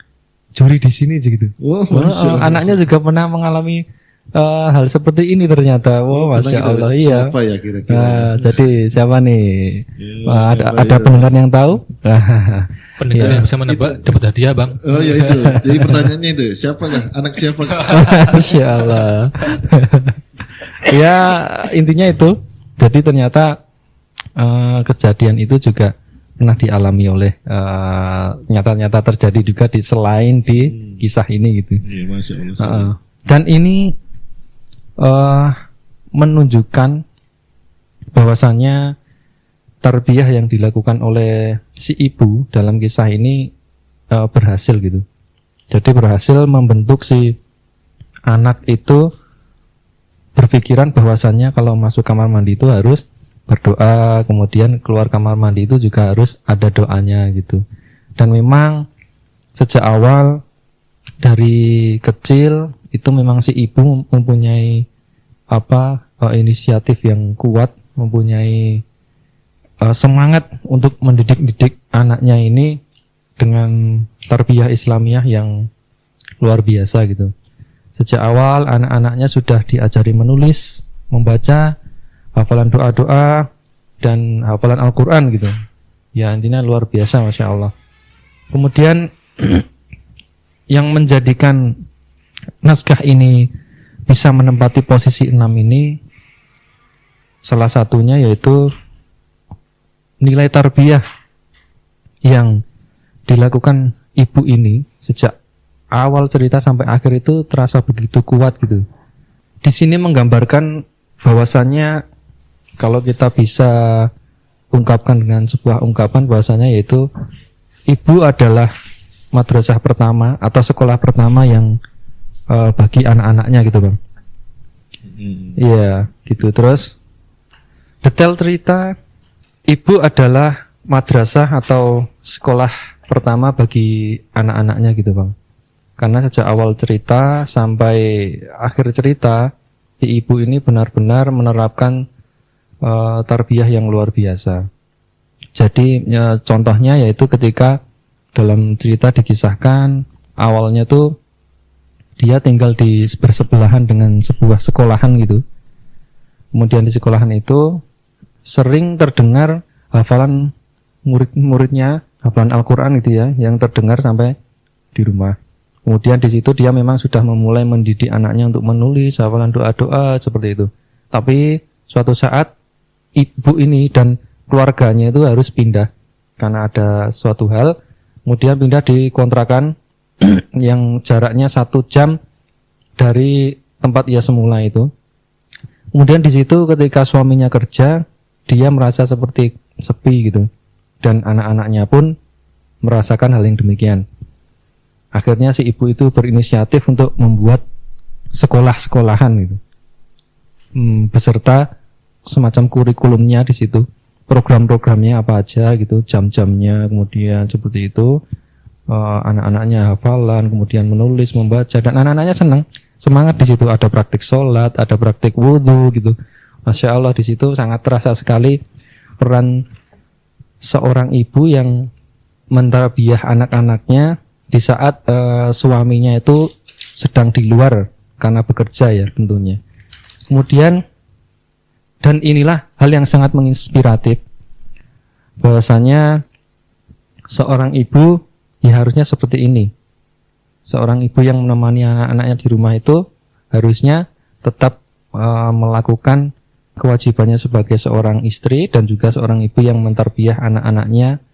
juri di sini gitu. Anaknya juga pernah mengalami hal seperti ini ternyata. Masya Allah. Iya. Siapa ya kira-kira? Jadi siapa nih? Ada pendengar yang tahu? Pendengar yang bisa menebak dapat hadiah Bang. Oh ya itu. Jadi pertanyaannya itu, siapakah? Anak siapa? Masya Allah. Ya intinya itu. Jadi ternyata kejadian itu juga pernah dialami oleh nyata-nyata terjadi juga di selain di kisah ini gitu. Iya, Masya Allah. Dan ini menunjukkan bahwasannya tarbiyah yang dilakukan oleh si ibu dalam kisah ini berhasil gitu. Jadi berhasil membentuk si anak itu berpikiran bahwasannya kalau masuk kamar mandi itu harus berdoa, kemudian keluar kamar mandi itu juga harus ada doanya gitu. Dan memang sejak awal dari kecil itu memang si ibu mempunyai inisiatif yang kuat, mempunyai semangat untuk mendidik anaknya ini dengan tarbiyah Islamiyah yang luar biasa gitu. Sejak awal anak-anaknya sudah diajari menulis, membaca, hafalan doa-doa dan hafalan Al-Quran gitu. Ya intinya luar biasa, Masya Allah. Kemudian yang menjadikan naskah ini bisa menempati posisi 6 ini salah satunya yaitu nilai tarbiyah yang dilakukan ibu ini sejak awal cerita sampai akhir itu terasa begitu kuat gitu. Di sini menggambarkan bahwasannya kalau kita bisa ungkapkan dengan sebuah ungkapan bahwasanya yaitu ibu adalah madrasah pertama atau sekolah pertama yang bagi anak-anaknya gitu Bang. Iya gitu. Terus detail cerita, ibu adalah madrasah atau sekolah pertama bagi anak-anaknya gitu Bang. Karena sejak awal cerita sampai akhir cerita ibu ini benar-benar menerapkan tarbiyah yang luar biasa. Jadi contohnya yaitu ketika dalam cerita dikisahkan awalnya tuh dia tinggal di bersebelahan dengan sebuah sekolahan gitu. Kemudian di sekolahan itu sering terdengar hafalan murid-muridnya, hafalan Al-Quran gitu ya, yang terdengar sampai di rumah. Kemudian di situ dia memang sudah memulai mendidik anaknya untuk menulis hafalan doa-doa seperti itu. Tapi suatu saat ibu ini dan keluarganya itu harus pindah karena ada suatu hal. Kemudian pindah di kontrakan yang jaraknya 1 jam dari tempat ia semula itu. Kemudian di situ ketika suaminya kerja, dia merasa seperti sepi gitu. Dan anak-anaknya pun merasakan hal yang demikian. Akhirnya si ibu itu berinisiatif untuk membuat sekolah-sekolahan gitu. Beserta semacam kurikulumnya di situ. Program-programnya apa aja gitu, jam-jamnya, kemudian seperti itu. Anak-anaknya hafalan, kemudian menulis, membaca, dan anak-anaknya senang, semangat di situ. Ada praktik sholat, ada praktik wudhu gitu. Masya Allah di situ sangat terasa sekali peran seorang ibu yang mentarbiyah anak-anaknya di saat suaminya itu sedang di luar karena bekerja ya tentunya. Kemudian dan inilah hal yang sangat menginspiratif bahwasanya seorang ibu ya harusnya seperti ini. Seorang ibu yang menemani anak-anaknya di rumah itu harusnya tetap melakukan kewajibannya sebagai seorang istri dan juga seorang ibu yang mentarbiyah anak-anaknya,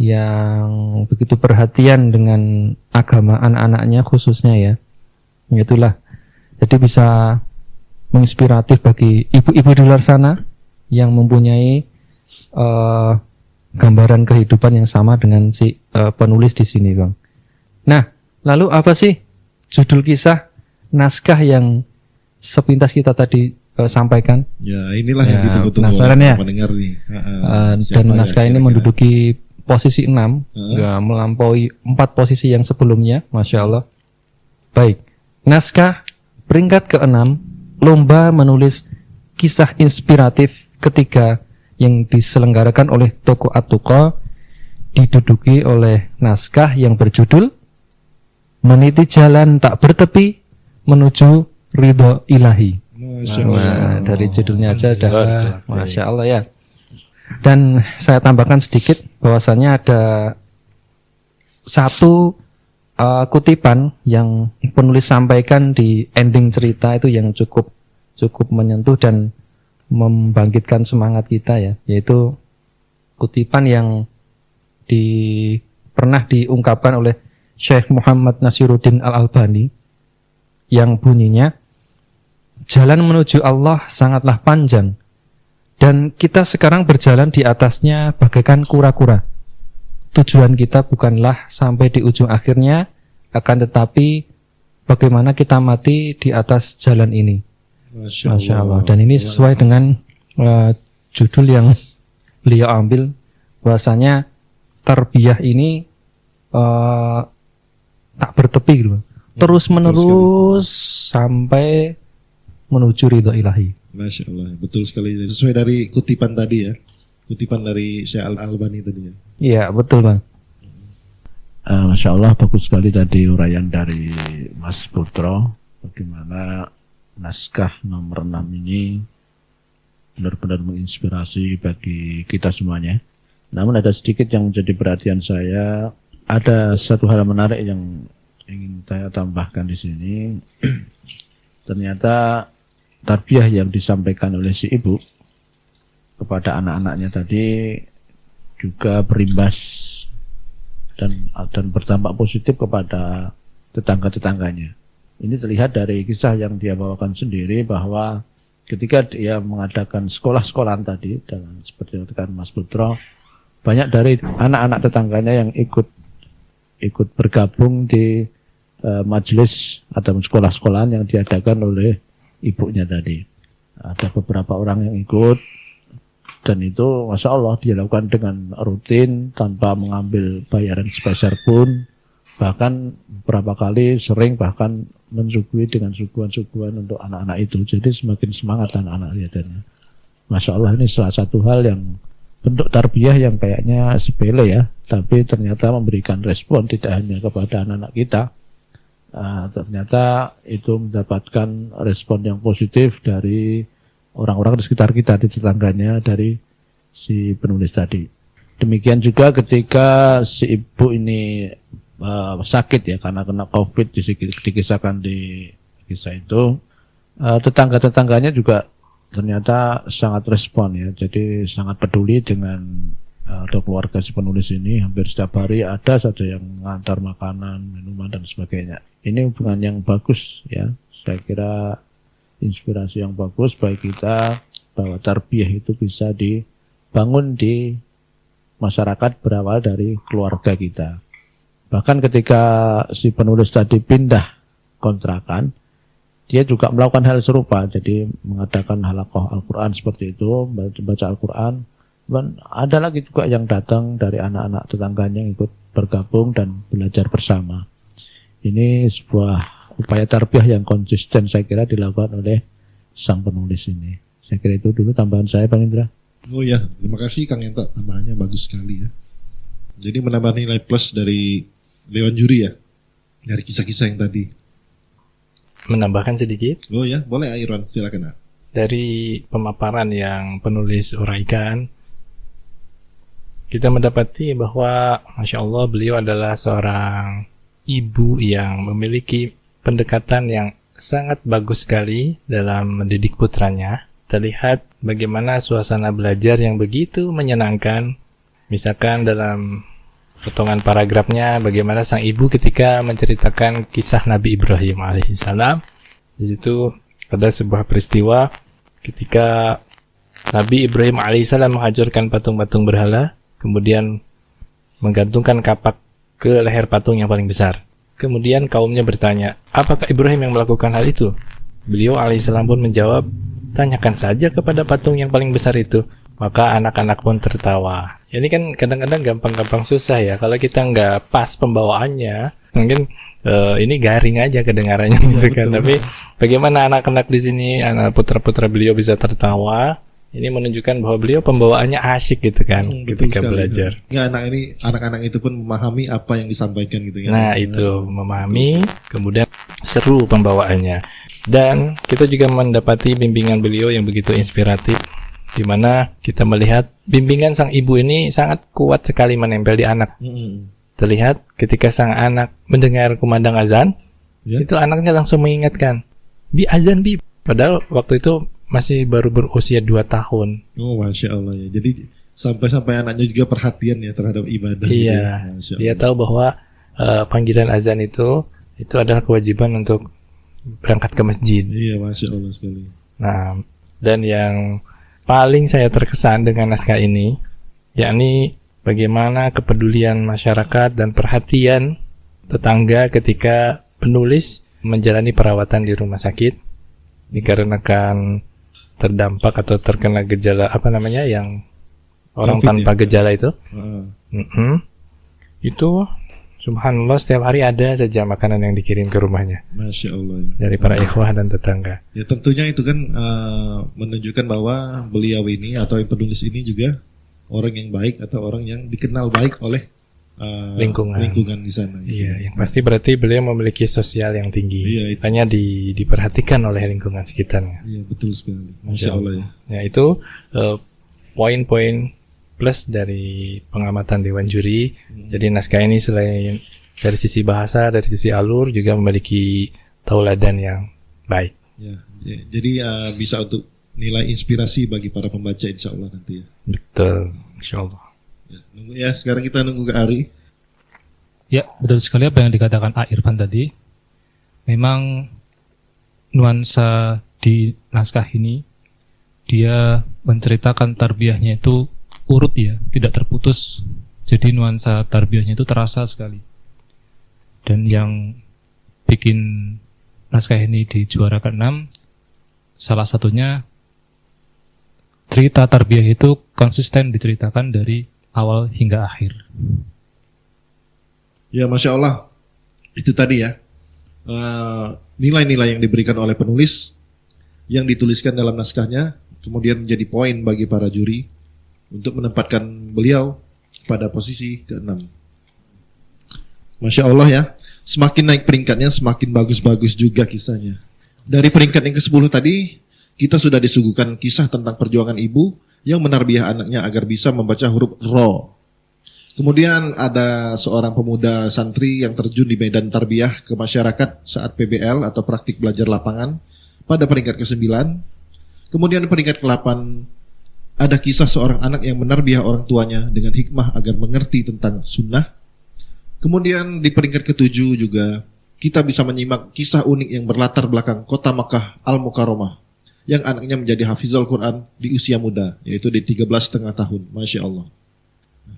yang begitu perhatian dengan agama anak-anaknya khususnya ya. Itulah. Jadi bisa menginspiratif bagi ibu-ibu di luar sana yang mempunyai gambaran kehidupan yang sama dengan si penulis di sini, Bang. Nah, lalu apa sih judul kisah naskah yang sepintas kita tadi sampaikan. Ya, inilah yang Ya, ditunggu-tunggu penasaran oleh ya? pendengar nih. Dan Siapa ya naskah ini kira-kira? menduduki posisi 6, nggak melampaui 4 posisi yang sebelumnya, Masya Allah. Baik, naskah peringkat ke-6, lomba menulis kisah inspiratif ketiga yang diselenggarakan oleh Toko At-Tuqa, diduduki oleh naskah yang berjudul Meniti Jalan Tak Bertepi Menuju Ridho Ilahi. Masya Allah. Nah, dari judulnya aja udah Masya Allah ya. Dan saya tambahkan sedikit bahwasanya ada satu kutipan yang penulis sampaikan di ending cerita itu yang cukup menyentuh dan membangkitkan semangat kita ya, yaitu kutipan yang pernah diungkapkan oleh Syekh Muhammad Nasiruddin Al-Albani yang bunyinya, jalan menuju Allah sangatlah panjang dan kita sekarang berjalan di atasnya bagaikan kura-kura. Tujuan kita bukanlah sampai di ujung akhirnya, akan tetapi bagaimana kita mati di atas jalan ini. Masya Allah. Dan ini sesuai dengan judul yang beliau ambil, bahwasanya tarbiyah ini tak bertepi gitu. Terus menerus sampai menuju ridho ilahi. Masya Allah, betul sekali. Sesuai dari kutipan tadi ya, kutipan dari Syekh Al-Albani tadi ya. Iya, betul Bang. Masya Allah, bagus sekali tadi uraian dari Mas Putro, bagaimana naskah nomor 6 ini benar-benar menginspirasi bagi kita semuanya. Namun ada sedikit yang menjadi perhatian saya, ada satu hal menarik yang ingin saya tambahkan di sini. Ternyata tarbiyah yang disampaikan oleh si ibu kepada anak-anaknya tadi juga berimbas dan berdampak positif kepada tetangga-tetangganya. Ini terlihat dari kisah yang dia bawakan sendiri, bahwa ketika dia mengadakan sekolah-sekolahan tadi, dan seperti yang dikatakan Mas Putro, banyak dari anak-anak tetangganya yang ikut bergabung di majelis atau sekolah-sekolahan yang diadakan oleh ibunya tadi. Ada beberapa orang yang ikut, dan itu Masya Allah dilakukan dengan rutin tanpa mengambil bayaran sepeser pun, bahkan beberapa kali sering bahkan mensuguhi dengan suguhan-suguhan untuk anak-anak itu. Jadi semakin semangat anak-anak lihatannya. Masya Allah, ini salah satu hal yang bentuk tarbiyah yang kayaknya sepele ya, tapi ternyata memberikan respon tidak hanya kepada anak-anak kita. Ternyata itu mendapatkan respon yang positif dari orang-orang di sekitar kita, di tetangganya, dari si penulis tadi. Demikian juga ketika si ibu ini sakit ya karena kena COVID, dikisahkan di kisah itu, tetangga-tetangganya juga ternyata sangat respon ya, jadi sangat peduli dengan atau keluarga si penulis ini. Hampir setiap hari ada saja yang mengantar makanan, minuman dan sebagainya. Ini hubungan yang bagus ya, saya kira inspirasi yang bagus bagi kita bahwa tarbiyah itu bisa dibangun di masyarakat berawal dari keluarga kita. Bahkan ketika si penulis tadi pindah kontrakan, dia juga melakukan hal serupa, jadi mengadakan halaqah Al-Quran seperti itu, baca Al-Quran. Dan ada lagi juga yang datang dari anak-anak tetangganya yang ikut bergabung dan belajar bersama. Ini sebuah upaya tarbiyah yang konsisten saya kira dilakukan oleh sang penulis ini. Saya kira itu dulu tambahan saya, Bang Indra. Oh ya, terima kasih Kang Enta, tambahannya bagus sekali ya. Jadi menambah nilai plus dari Dewan Juri ya, dari kisah-kisah yang tadi. Menambahkan sedikit. Oh ya, boleh Irwan, silakan. Dari pemaparan yang penulis uraikan, kita mendapati bahwa Masya Allah beliau adalah seorang ibu yang memiliki pendekatan yang sangat bagus sekali dalam mendidik putranya. Terlihat bagaimana suasana belajar yang begitu menyenangkan. Misalkan dalam potongan paragrafnya, bagaimana sang ibu ketika menceritakan kisah Nabi Ibrahim alaihissalam. Di situ ada sebuah peristiwa ketika Nabi Ibrahim alaihissalam menghancurkan patung-patung berhala, kemudian menggantungkan kapak ke leher patung yang paling besar. Kemudian kaumnya bertanya, apakah Ibrahim yang melakukan hal itu? Beliau alaihissalam pun menjawab, tanyakan saja kepada patung yang paling besar itu. Maka anak-anak pun tertawa. Ini kan kadang-kadang gampang-gampang susah ya. Kalau kita nggak pas pembawaannya, mungkin ini garing aja kedengarannya gitu kan. Tapi bagaimana anak-anak di sini, anak putra-putra beliau bisa tertawa, ini menunjukkan bahwa beliau pembawaannya asyik gitu kan ketika belajar. Ya, anak-anak itu pun memahami apa yang disampaikan gitu ya. Nah, itu memahami, kemudian seru pembawaannya. Dan kita juga mendapati bimbingan beliau yang begitu inspiratif, di mana kita melihat bimbingan sang ibu ini sangat kuat sekali menempel di anak. Terlihat ketika sang anak mendengar kumandang azan, itu anaknya langsung mengingatkan, "Bi, azan Bi." Padahal waktu itu masih baru berusia 2 tahun. Oh, Masya Allah ya. Jadi sampai anaknya juga perhatian ya terhadap ibadah. Iya, gitu ya. dia tahu bahwa panggilan azan itu adalah kewajiban untuk berangkat ke masjid. Iya, Masya Allah sekali. Nah, dan yang paling saya terkesan dengan naskah ini, yakni bagaimana kepedulian masyarakat dan perhatian tetangga ketika penulis menjalani perawatan di rumah sakit dikarenakan terdampak atau terkena gejala yang orang COVID tanpa gejala itu. Itu subhanallah setiap hari ada saja makanan yang dikirim ke rumahnya. Masya Allah ya. Dari para ikhwah dan tetangga. Ya tentunya itu kan menunjukkan bahwa beliau ini atau yang penulis ini juga orang yang baik atau orang yang dikenal baik oleh lingkungan di sana. Gitu. Iya, yang pasti berarti beliau memiliki sosial yang tinggi. Iya, hanya diperhatikan oleh lingkungan sekitarnya. Iya, betul sekali. Masya Allah ya. Ya, itu poin-poin plus dari pengamatan Dewan Juri. Jadi naskah ini selain dari sisi bahasa, dari sisi alur juga memiliki tauladan yang baik. Ya, jadi bisa untuk nilai inspirasi bagi para pembaca insya Allah nanti ya. Betul, insya Allah. Ya, sekarang kita nunggu ke Ari. Ya, betul sekali apa yang dikatakan A. Irfan tadi. Memang nuansa di naskah ini dia menceritakan tarbiyahnya itu urut ya, tidak terputus. Jadi nuansa tarbiyahnya itu terasa sekali. Dan yang bikin naskah ini di juara ke-6, salah satunya cerita tarbiyah itu konsisten diceritakan dari awal hingga akhir. Ya, Masya Allah. Itu tadi ya. Nilai-nilai yang diberikan oleh penulis yang dituliskan dalam naskahnya kemudian menjadi poin bagi para juri untuk menempatkan beliau pada posisi ke-6. Masya Allah ya, semakin naik peringkatnya semakin bagus-bagus juga kisahnya. Dari peringkat yang ke-10 tadi, kita sudah disuguhkan kisah tentang perjuangan ibu yang menarbiah anaknya agar bisa membaca huruf Ro. Kemudian ada seorang pemuda santri yang terjun di medan tarbiyah ke masyarakat saat PBL atau praktik belajar lapangan pada peringkat ke-9. Kemudian peringkat ke-8 ada kisah seorang anak yang menarbiah orang tuanya dengan hikmah agar mengerti tentang sunnah. Kemudian di peringkat ke-7 juga kita bisa menyimak kisah unik yang berlatar belakang kota Makkah Al-Mukarramah yang anaknya menjadi hafizul Quran di usia muda, yaitu di 13,5 tahun. Masya Allah.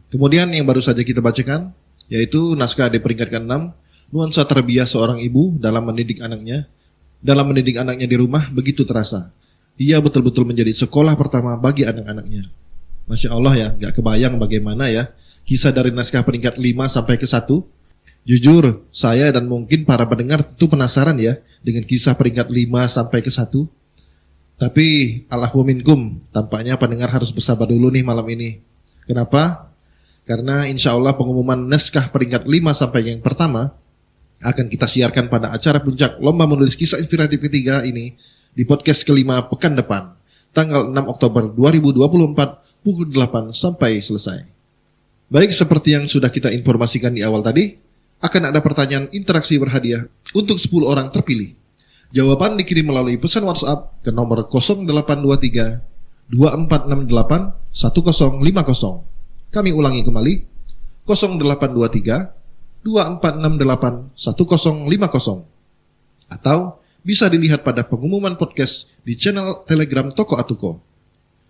Kemudian yang baru saja kita bacakan, yaitu naskah di peringkat ke-6, nuansa tarbiyah seorang ibu dalam mendidik anaknya. Dalam mendidik anaknya di rumah begitu terasa. Ia betul-betul menjadi sekolah pertama bagi anak-anaknya. Masya Allah ya, gak kebayang bagaimana ya kisah dari naskah peringkat 5 sampai ke 1. Jujur, saya dan mungkin para pendengar tentu penasaran ya dengan kisah peringkat 5 sampai ke 1. Tapi Allahu minkum, tampaknya pendengar harus bersabar dulu nih malam ini. Kenapa? Karena insya Allah pengumuman naskah peringkat 5 sampai yang pertama akan kita siarkan pada acara puncak lomba menulis kisah inspiratif ketiga ini di podcast kelima pekan depan, tanggal 6 Oktober 2024 pukul 8 sampai selesai. Baik, seperti yang sudah kita informasikan di awal tadi, akan ada pertanyaan interaksi berhadiah untuk 10 orang terpilih. Jawaban dikirim melalui pesan WhatsApp ke nomor 0823 2468 1050. Kami ulangi kembali, 0823 2468 1050. Atau bisa dilihat pada pengumuman podcast di channel Telegram Toko Atuko.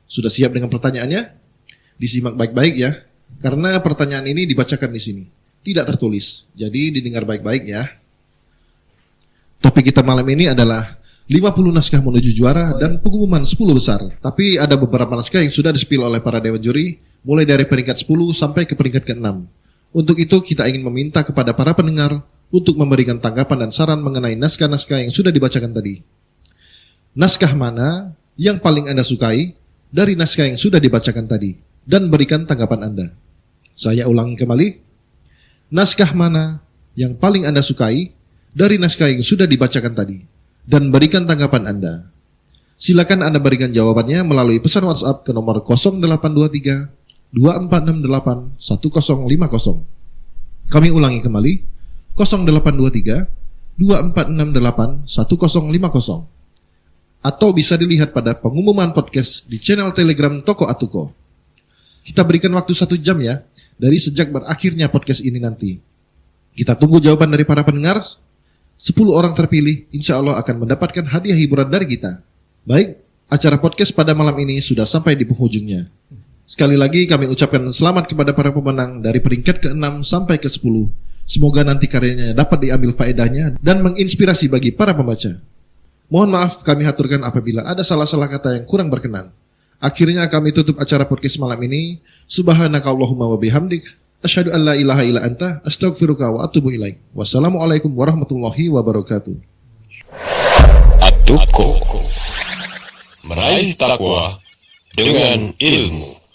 Sudah siap dengan pertanyaannya? Disimak baik-baik ya, karena pertanyaan ini dibacakan di sini, tidak tertulis. Jadi didengar baik-baik ya. Topik kita malam ini adalah 50 naskah menuju juara, dan pengumuman 10 besar. Tapi ada beberapa naskah yang sudah disepil oleh para dewan juri, mulai dari peringkat 10 sampai ke peringkat ke-6. Untuk itu kita ingin meminta kepada para pendengar untuk memberikan tanggapan dan saran mengenai naskah-naskah yang sudah dibacakan tadi. Naskah mana yang paling Anda sukai dari naskah yang sudah dibacakan tadi? Dan berikan tanggapan Anda. Saya ulangi kembali. Naskah mana yang paling Anda sukai dari naskah yang sudah dibacakan tadi? Dan berikan tanggapan Anda. Silakan Anda berikan jawabannya melalui pesan WhatsApp ke nomor 0823 2468 1050. Kami ulangi kembali, 0823 2468 1050. Atau bisa dilihat pada pengumuman podcast di channel Telegram Toko Atuko. Kita berikan waktu 1 jam ya, dari sejak berakhirnya podcast ini nanti. Kita tunggu jawaban dari para pendengar. 10 orang terpilih insya Allah akan mendapatkan hadiah hiburan dari kita. Baik, acara podcast pada malam ini sudah sampai di penghujungnya. Sekali lagi kami ucapkan selamat kepada para pemenang dari peringkat ke-6 sampai ke-10. Semoga nanti karyanya dapat diambil faedahnya dan menginspirasi bagi para pembaca. Mohon maaf kami haturkan apabila ada salah-salah kata yang kurang berkenan. Akhirnya kami tutup acara podcast malam ini. Subhanakallahumma wa bihamdik. Asyhadu an la ilaha illa anta astaghfiruka wa atubu ilaik. Wassalamualaikum warahmatullahi wabarakatuh. Atuko. Meraih takwa dengan ilmu.